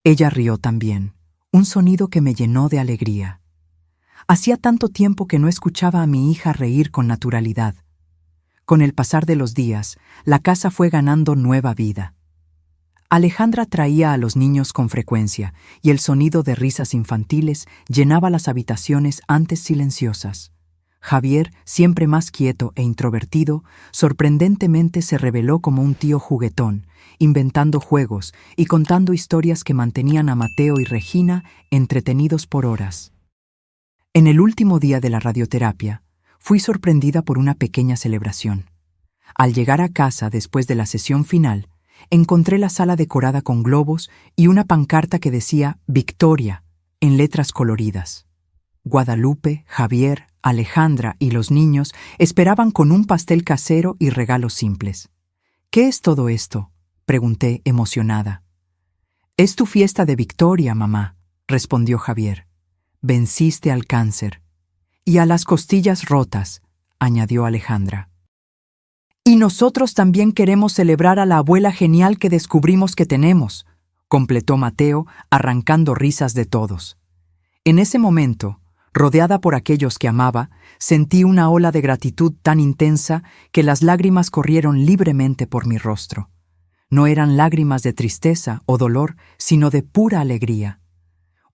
Ella rió también, un sonido que me llenó de alegría. Hacía tanto tiempo que no escuchaba a mi hija reír con naturalidad. Con el pasar de los días, la casa fue ganando nueva vida. Alejandra traía a los niños con frecuencia y el sonido de risas infantiles llenaba las habitaciones antes silenciosas. Javier, siempre más quieto e introvertido, sorprendentemente se reveló como un tío juguetón, inventando juegos y contando historias que mantenían a Mateo y Regina entretenidos por horas. En el último día de la radioterapia, fui sorprendida por una pequeña celebración. Al llegar a casa después de la sesión final, encontré la sala decorada con globos y una pancarta que decía «Victoria» en letras coloridas. Guadalupe, Javier, Alejandra y los niños esperaban con un pastel casero y regalos simples. «¿Qué es todo esto?», pregunté emocionada. Es tu fiesta de victoria, mamá, respondió Javier. Venciste al cáncer. Y a las costillas rotas, añadió Alejandra. Y nosotros también queremos celebrar a la abuela genial que descubrimos que tenemos, completó Mateo, arrancando risas de todos. En ese momento, rodeada por aquellos que amaba, sentí una ola de gratitud tan intensa que las lágrimas corrieron libremente por mi rostro. No eran lágrimas de tristeza o dolor, sino de pura alegría.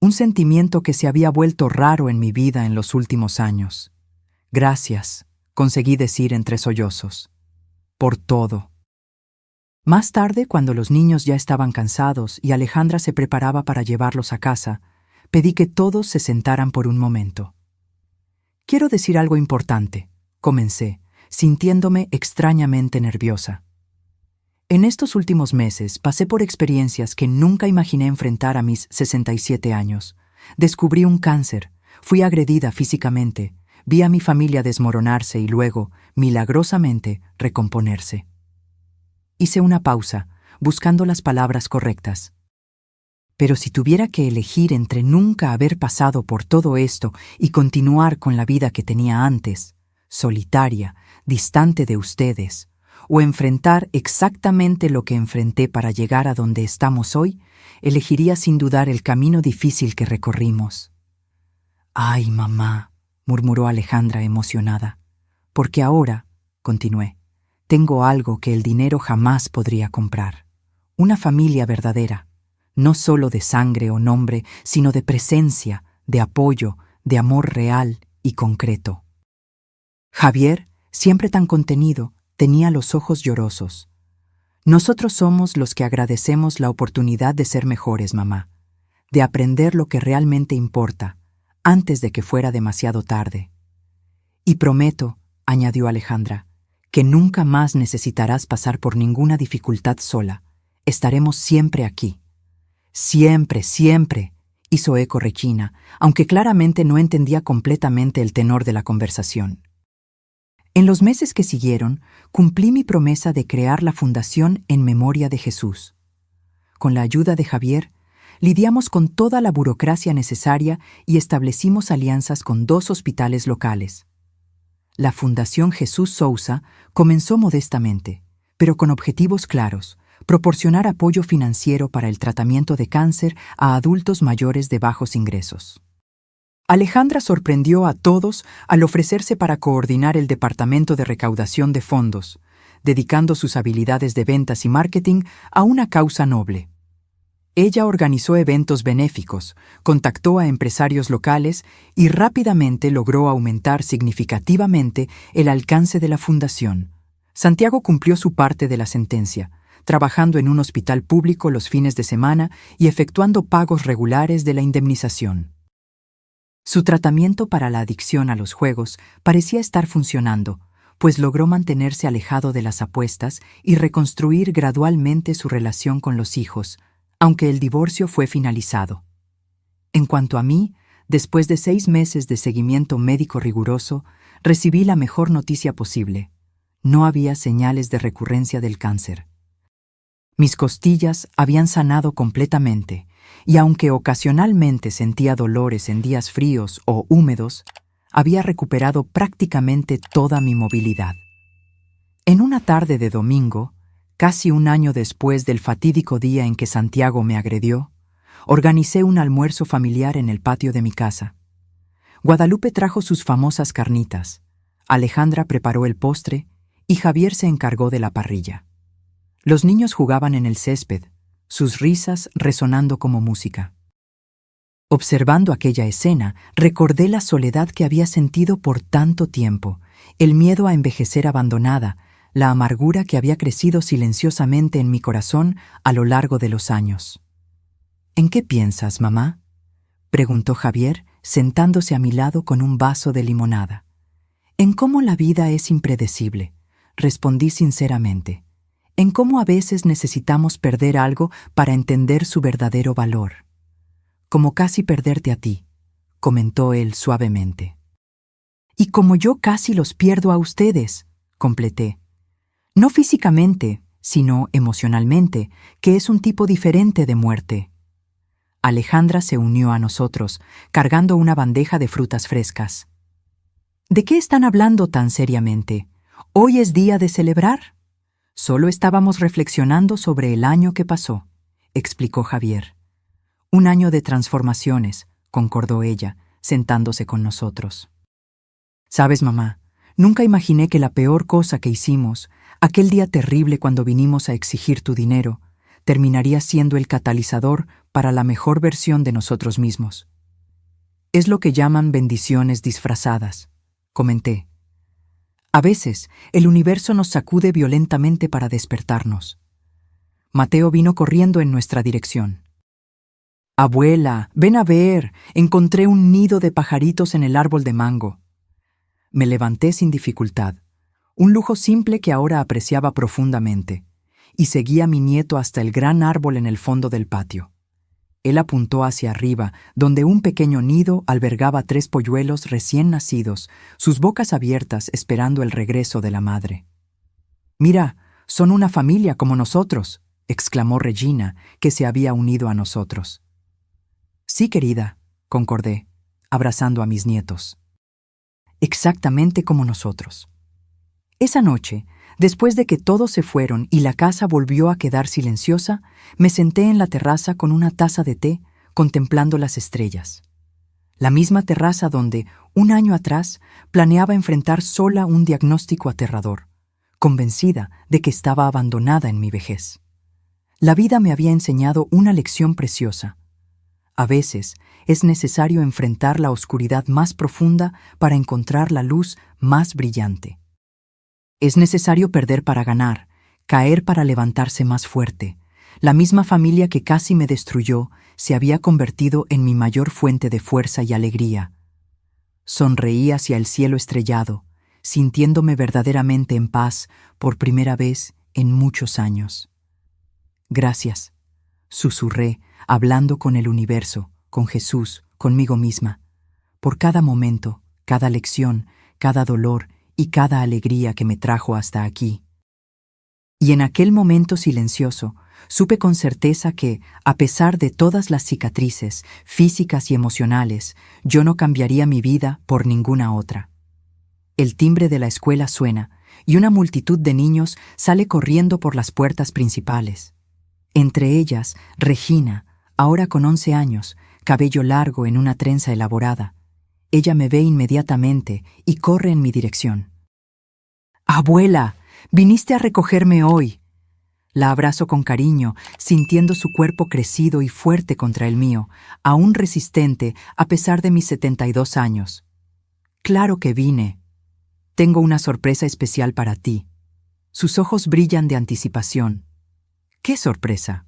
Un sentimiento que se había vuelto raro en mi vida en los últimos años. Gracias, conseguí decir entre sollozos. Por todo. Más tarde, cuando los niños ya estaban cansados y Alejandra se preparaba para llevarlos a casa, pedí que todos se sentaran por un momento. Quiero decir algo importante, comencé, sintiéndome extrañamente nerviosa. En estos últimos meses pasé por experiencias que nunca imaginé enfrentar a mis 67 años. Descubrí un cáncer, fui agredida físicamente, vi a mi familia desmoronarse y luego, milagrosamente, recomponerse. Hice una pausa, buscando las palabras correctas. Pero si tuviera que elegir entre nunca haber pasado por todo esto y continuar con la vida que tenía antes, solitaria, distante de ustedes, o enfrentar exactamente lo que enfrenté para llegar a donde estamos hoy, elegiría sin dudar el camino difícil que recorrimos. «Ay, mamá», murmuró Alejandra emocionada, «porque ahora», continué, «tengo algo que el dinero jamás podría comprar. Una familia verdadera, no solo de sangre o nombre, sino de presencia, de apoyo, de amor real y concreto». Javier, siempre tan contenido, tenía los ojos llorosos. «Nosotros somos los que agradecemos la oportunidad de ser mejores, mamá, de aprender lo que realmente importa, antes de que fuera demasiado tarde. Y prometo», añadió Alejandra, «que nunca más necesitarás pasar por ninguna dificultad sola. Estaremos siempre aquí». «Siempre, siempre», hizo eco Regina, aunque claramente no entendía completamente el tenor de la conversación. En los meses que siguieron, cumplí mi promesa de crear la Fundación en Memoria de Jesús. Con la ayuda de Javier, lidiamos con toda la burocracia necesaria y establecimos alianzas con 2 hospitales locales. La Fundación Jesús Sousa comenzó modestamente, pero con objetivos claros: proporcionar apoyo financiero para el tratamiento de cáncer a adultos mayores de bajos ingresos. Alejandra sorprendió a todos al ofrecerse para coordinar el departamento de recaudación de fondos, dedicando sus habilidades de ventas y marketing a una causa noble. Ella organizó eventos benéficos, contactó a empresarios locales y rápidamente logró aumentar significativamente el alcance de la fundación. Santiago cumplió su parte de la sentencia, trabajando en un hospital público los fines de semana y efectuando pagos regulares de la indemnización. Su tratamiento para la adicción a los juegos parecía estar funcionando, pues logró mantenerse alejado de las apuestas y reconstruir gradualmente su relación con los hijos, aunque el divorcio fue finalizado. En cuanto a mí, después de 6 meses de seguimiento médico riguroso, recibí la mejor noticia posible. No había señales de recurrencia del cáncer. Mis costillas habían sanado completamente, y aunque ocasionalmente sentía dolores en días fríos o húmedos, había recuperado prácticamente toda mi movilidad. En una tarde de domingo, casi un año después del fatídico día en que Santiago me agredió, organicé un almuerzo familiar en el patio de mi casa. Guadalupe trajo sus famosas carnitas, Alejandra preparó el postre y Javier se encargó de la parrilla. Los niños jugaban en el césped, sus risas resonando como música. Observando aquella escena, recordé la soledad que había sentido por tanto tiempo, el miedo a envejecer abandonada, la amargura que había crecido silenciosamente en mi corazón a lo largo de los años. «¿En qué piensas, mamá?», preguntó Javier, sentándose a mi lado con un vaso de limonada. «En cómo la vida es impredecible», respondí sinceramente. «En cómo a veces necesitamos perder algo para entender su verdadero valor». «Como casi perderte a ti», comentó él suavemente. «Y como yo casi los pierdo a ustedes», completé. «No físicamente, sino emocionalmente, que es un tipo diferente de muerte. Alejandra se unió a nosotros, cargando una bandeja de frutas frescas. ¿De qué están hablando tan seriamente? ¿Hoy es día de celebrar? Solo estábamos reflexionando sobre el año que pasó, explicó Javier. Un año de transformaciones, concordó ella, sentándose con nosotros. Sabes, mamá, nunca imaginé que la peor cosa que hicimos, aquel día terrible cuando vinimos a exigir tu dinero, terminaría siendo el catalizador para la mejor versión de nosotros mismos. Es lo que llaman bendiciones disfrazadas, comenté. A veces, el universo nos sacude violentamente para despertarnos. Mateo vino corriendo en nuestra dirección. Abuela, ven a ver, encontré un nido de pajaritos en el árbol de mango. Me levanté sin dificultad, un lujo simple que ahora apreciaba profundamente, y seguí a mi nieto hasta el gran árbol en el fondo del patio. Él apuntó hacia arriba, donde un pequeño nido albergaba 3 polluelos recién nacidos, sus bocas abiertas esperando el regreso de la madre. «Mira, son una familia como nosotros», exclamó Regina, que se había unido a nosotros. «Sí, querida», concordé, abrazando a mis nietos. Exactamente como nosotros. Esa noche, después de que todos se fueron y la casa volvió a quedar silenciosa, me senté en la terraza con una taza de té, contemplando las estrellas. La misma terraza donde, un año atrás, planeaba enfrentar sola un diagnóstico aterrador, convencida de que estaba abandonada en mi vejez. La vida me había enseñado una lección preciosa. A veces es necesario enfrentar la oscuridad más profunda para encontrar la luz más brillante. Es necesario perder para ganar, caer para levantarse más fuerte. La misma familia que casi me destruyó se había convertido en mi mayor fuente de fuerza y alegría. Sonreí hacia el cielo estrellado, sintiéndome verdaderamente en paz por primera vez en muchos años. Gracias, susurré, hablando con el universo, con Jesús, conmigo misma, por cada momento, cada lección, cada dolor y cada alegría que me trajo hasta aquí. Y en aquel momento silencioso, supe con certeza que, a pesar de todas las cicatrices, físicas y emocionales, yo no cambiaría mi vida por ninguna otra. El timbre de la escuela suena, y una multitud de niños sale corriendo por las puertas principales. Entre ellas, Regina, ahora con 11 años, cabello largo en una trenza elaborada. Ella me ve inmediatamente y corre en mi dirección. «Abuela, viniste a recogerme hoy». La abrazo con cariño, sintiendo su cuerpo crecido y fuerte contra el mío, aún resistente a pesar de mis 72 años. «Claro que vine. Tengo una sorpresa especial para ti». Sus ojos brillan de anticipación. «¿Qué sorpresa?»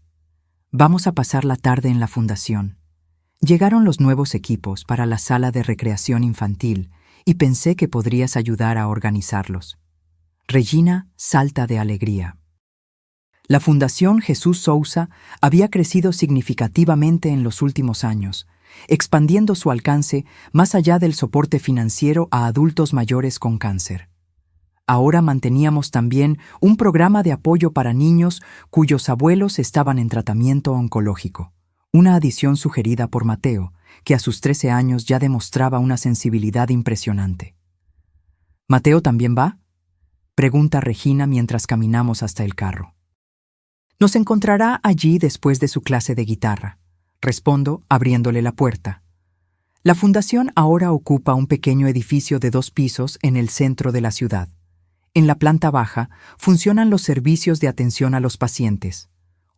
«Vamos a pasar la tarde en la fundación». Llegaron los nuevos equipos para la sala de recreación infantil y pensé que podrías ayudar a organizarlos. Regina salta de alegría. La Fundación Jesús Sousa había crecido significativamente en los últimos años, expandiendo su alcance más allá del soporte financiero a adultos mayores con cáncer. Ahora manteníamos también un programa de apoyo para niños cuyos abuelos estaban en tratamiento oncológico. Una adición sugerida por Mateo, que a sus 13 años ya demostraba una sensibilidad impresionante. ¿Mateo también va?, pregunta Regina mientras caminamos hasta el carro. Nos encontrará allí después de su clase de guitarra, respondo abriéndole la puerta. La fundación ahora ocupa un pequeño edificio de 2 pisos en el centro de la ciudad. En la planta baja funcionan los servicios de atención a los pacientes,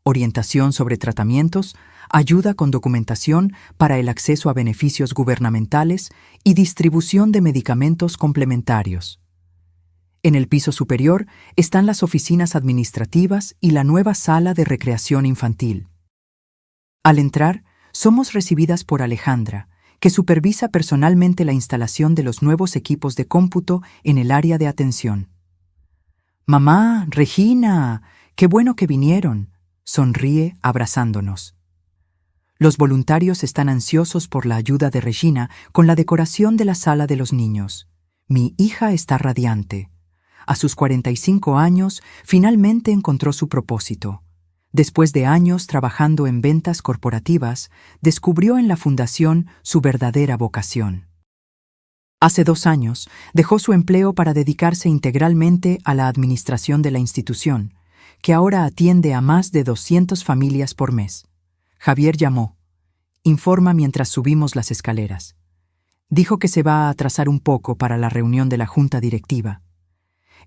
orientación sobre tratamientos, ayuda con documentación para el acceso a beneficios gubernamentales y distribución de medicamentos complementarios. En el piso superior están las oficinas administrativas y la nueva sala de recreación infantil. Al entrar, somos recibidas por Alejandra, que supervisa personalmente la instalación de los nuevos equipos de cómputo en el área de atención. «Mamá, Regina, qué bueno que vinieron», sonríe abrazándonos. Los voluntarios están ansiosos por la ayuda de Regina con la decoración de la sala de los niños. Mi hija está radiante. A sus 45 años, finalmente encontró su propósito. Después de años trabajando en ventas corporativas, descubrió en la fundación su verdadera vocación. Hace 2 años, dejó su empleo para dedicarse integralmente a la administración de la institución, que ahora atiende a más de 200 familias por mes. Javier llamó. Informa mientras subimos las escaleras. Dijo que se va a atrasar un poco para la reunión de la junta directiva.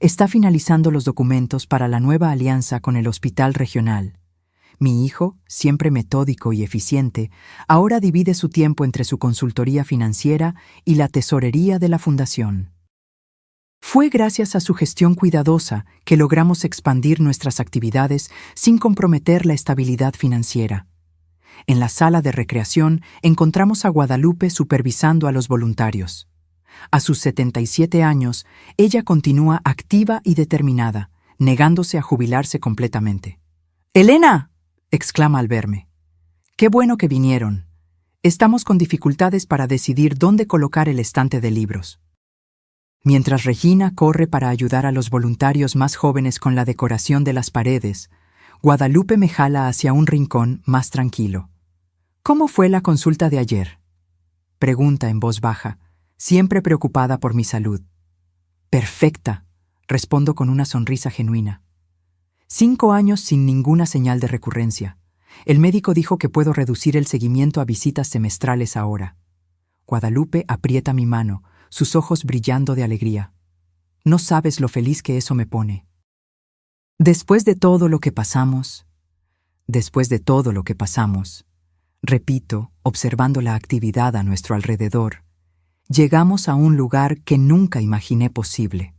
Está finalizando los documentos para la nueva alianza con el hospital regional. Mi hijo, siempre metódico y eficiente, ahora divide su tiempo entre su consultoría financiera y la tesorería de la fundación. Fue gracias a su gestión cuidadosa que logramos expandir nuestras actividades sin comprometer la estabilidad financiera. En la sala de recreación encontramos a Guadalupe supervisando a los voluntarios. A sus 77 años, ella continúa activa y determinada, negándose a jubilarse completamente. «¡Elena!», exclama al verme. «¡Qué bueno que vinieron! Estamos con dificultades para decidir dónde colocar el estante de libros». Mientras Regina corre para ayudar a los voluntarios más jóvenes con la decoración de las paredes, Guadalupe me jala hacia un rincón más tranquilo. «¿Cómo fue la consulta de ayer?», pregunta en voz baja, siempre preocupada por mi salud. «Perfecta», respondo con una sonrisa genuina. 5 años sin ninguna señal de recurrencia. El médico dijo que puedo reducir el seguimiento a visitas semestrales ahora. Guadalupe aprieta mi mano, sus ojos brillando de alegría. No sabes lo feliz que eso me pone. Después de todo lo que pasamos, repito, observando la actividad a nuestro alrededor, llegamos a un lugar que nunca imaginé posible.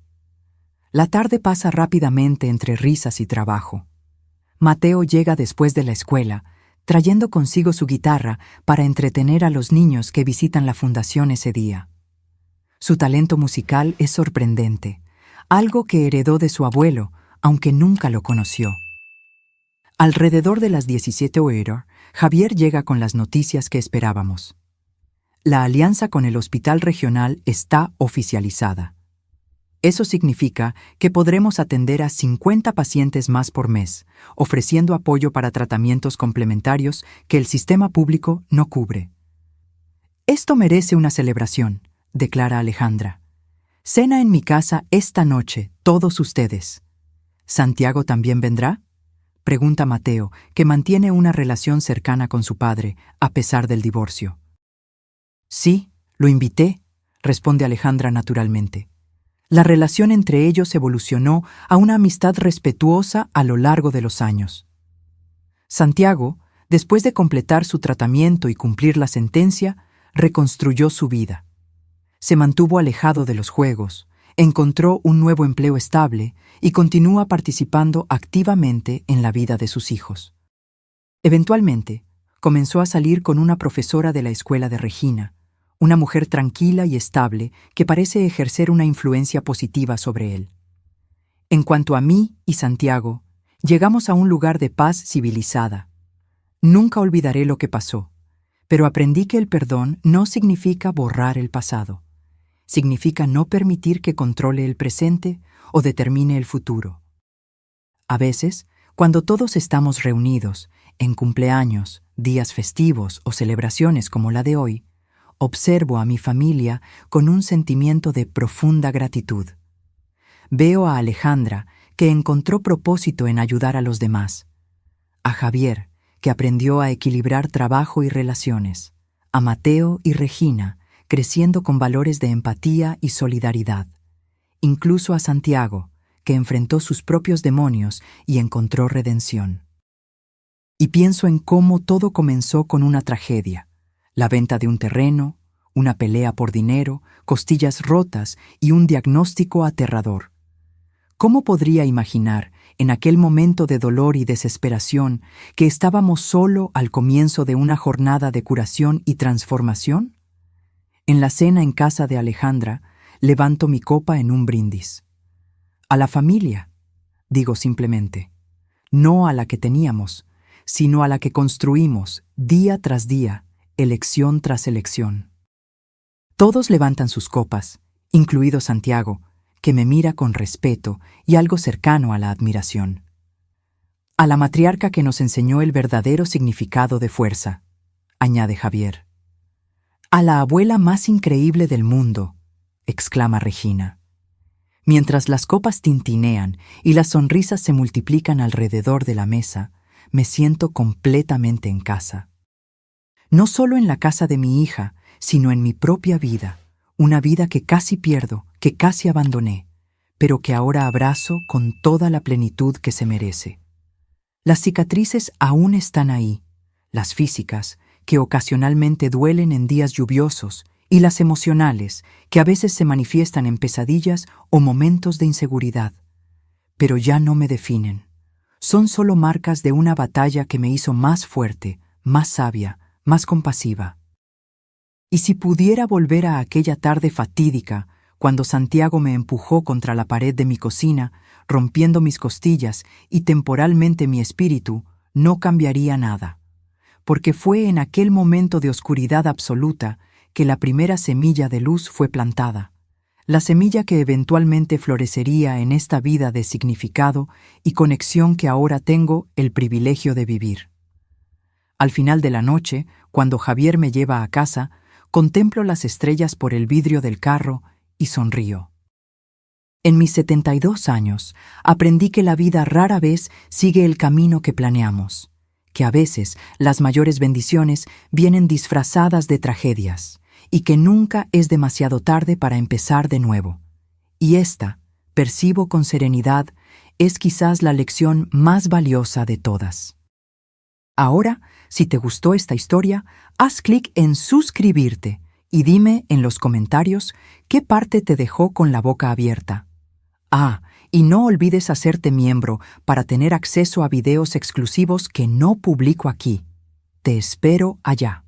La tarde pasa rápidamente entre risas y trabajo. Mateo llega después de la escuela, trayendo consigo su guitarra para entretener a los niños que visitan la fundación ese día. Su talento musical es sorprendente, algo que heredó de su abuelo, aunque nunca lo conoció. Alrededor de las 17:00, Javier llega con las noticias que esperábamos. La alianza con el hospital regional está oficializada. Eso significa que podremos atender a 50 pacientes más por mes, ofreciendo apoyo para tratamientos complementarios que el sistema público no cubre. «Esto merece una celebración», declara Alejandra. «Cena en mi casa esta noche, todos ustedes». «¿Santiago también vendrá?», pregunta Mateo, que mantiene una relación cercana con su padre, a pesar del divorcio. «Sí, lo invité», responde Alejandra naturalmente. La relación entre ellos evolucionó a una amistad respetuosa a lo largo de los años. Santiago, después de completar su tratamiento y cumplir la sentencia, reconstruyó su vida. Se mantuvo alejado de los juegos, encontró un nuevo empleo estable y continúa participando activamente en la vida de sus hijos. Eventualmente, comenzó a salir con una profesora de la escuela de Regina, una mujer tranquila y estable que parece ejercer una influencia positiva sobre él. En cuanto a mí y Santiago, llegamos a un lugar de paz civilizada. Nunca olvidaré lo que pasó, pero aprendí que el perdón no significa borrar el pasado. Significa no permitir que controle el presente o determine el futuro. A veces, cuando todos estamos reunidos, en cumpleaños, días festivos o celebraciones como la de hoy, observo a mi familia con un sentimiento de profunda gratitud. Veo a Alejandra, que encontró propósito en ayudar a los demás. A Javier, que aprendió a equilibrar trabajo y relaciones. A Mateo y Regina, creciendo con valores de empatía y solidaridad. Incluso a Santiago, que enfrentó sus propios demonios y encontró redención. Y pienso en cómo todo comenzó con una tragedia. La venta de un terreno, una pelea por dinero, costillas rotas y un diagnóstico aterrador. ¿Cómo podría imaginar, en aquel momento de dolor y desesperación, que estábamos solo al comienzo de una jornada de curación y transformación? En la cena en casa de Alejandra, levanto mi copa en un brindis. A la familia, digo simplemente, no a la que teníamos, sino a la que construimos día tras día, elección tras elección. Todos levantan sus copas, incluido Santiago, que me mira con respeto y algo cercano a la admiración. A la matriarca que nos enseñó el verdadero significado de fuerza, añade Javier. A la abuela más increíble del mundo, exclama Regina. Mientras las copas tintinean y las sonrisas se multiplican alrededor de la mesa, me siento completamente en casa. No solo en la casa de mi hija, sino en mi propia vida, una vida que casi pierdo, que casi abandoné, pero que ahora abrazo con toda la plenitud que se merece. Las cicatrices aún están ahí, las físicas, que ocasionalmente duelen en días lluviosos, y las emocionales, que a veces se manifiestan en pesadillas o momentos de inseguridad. Pero ya no me definen. Son solo marcas de una batalla que me hizo más fuerte, más sabia, más compasiva. Y si pudiera volver a aquella tarde fatídica, cuando Santiago me empujó contra la pared de mi cocina, rompiendo mis costillas y temporalmente mi espíritu, no cambiaría nada. Porque fue en aquel momento de oscuridad absoluta que la primera semilla de luz fue plantada, la semilla que eventualmente florecería en esta vida de significado y conexión que ahora tengo el privilegio de vivir. Al final de la noche, cuando Javier me lleva a casa, contemplo las estrellas por el vidrio del carro y sonrío. En mis 72 años, aprendí que la vida rara vez sigue el camino que planeamos, que a veces las mayores bendiciones vienen disfrazadas de tragedias y que nunca es demasiado tarde para empezar de nuevo. Y esta, percibo con serenidad, es quizás la lección más valiosa de todas. Ahora, si te gustó esta historia, haz clic en suscribirte y dime en los comentarios qué parte te dejó con la boca abierta. Y no olvides hacerte miembro para tener acceso a videos exclusivos que no publico aquí. Te espero allá.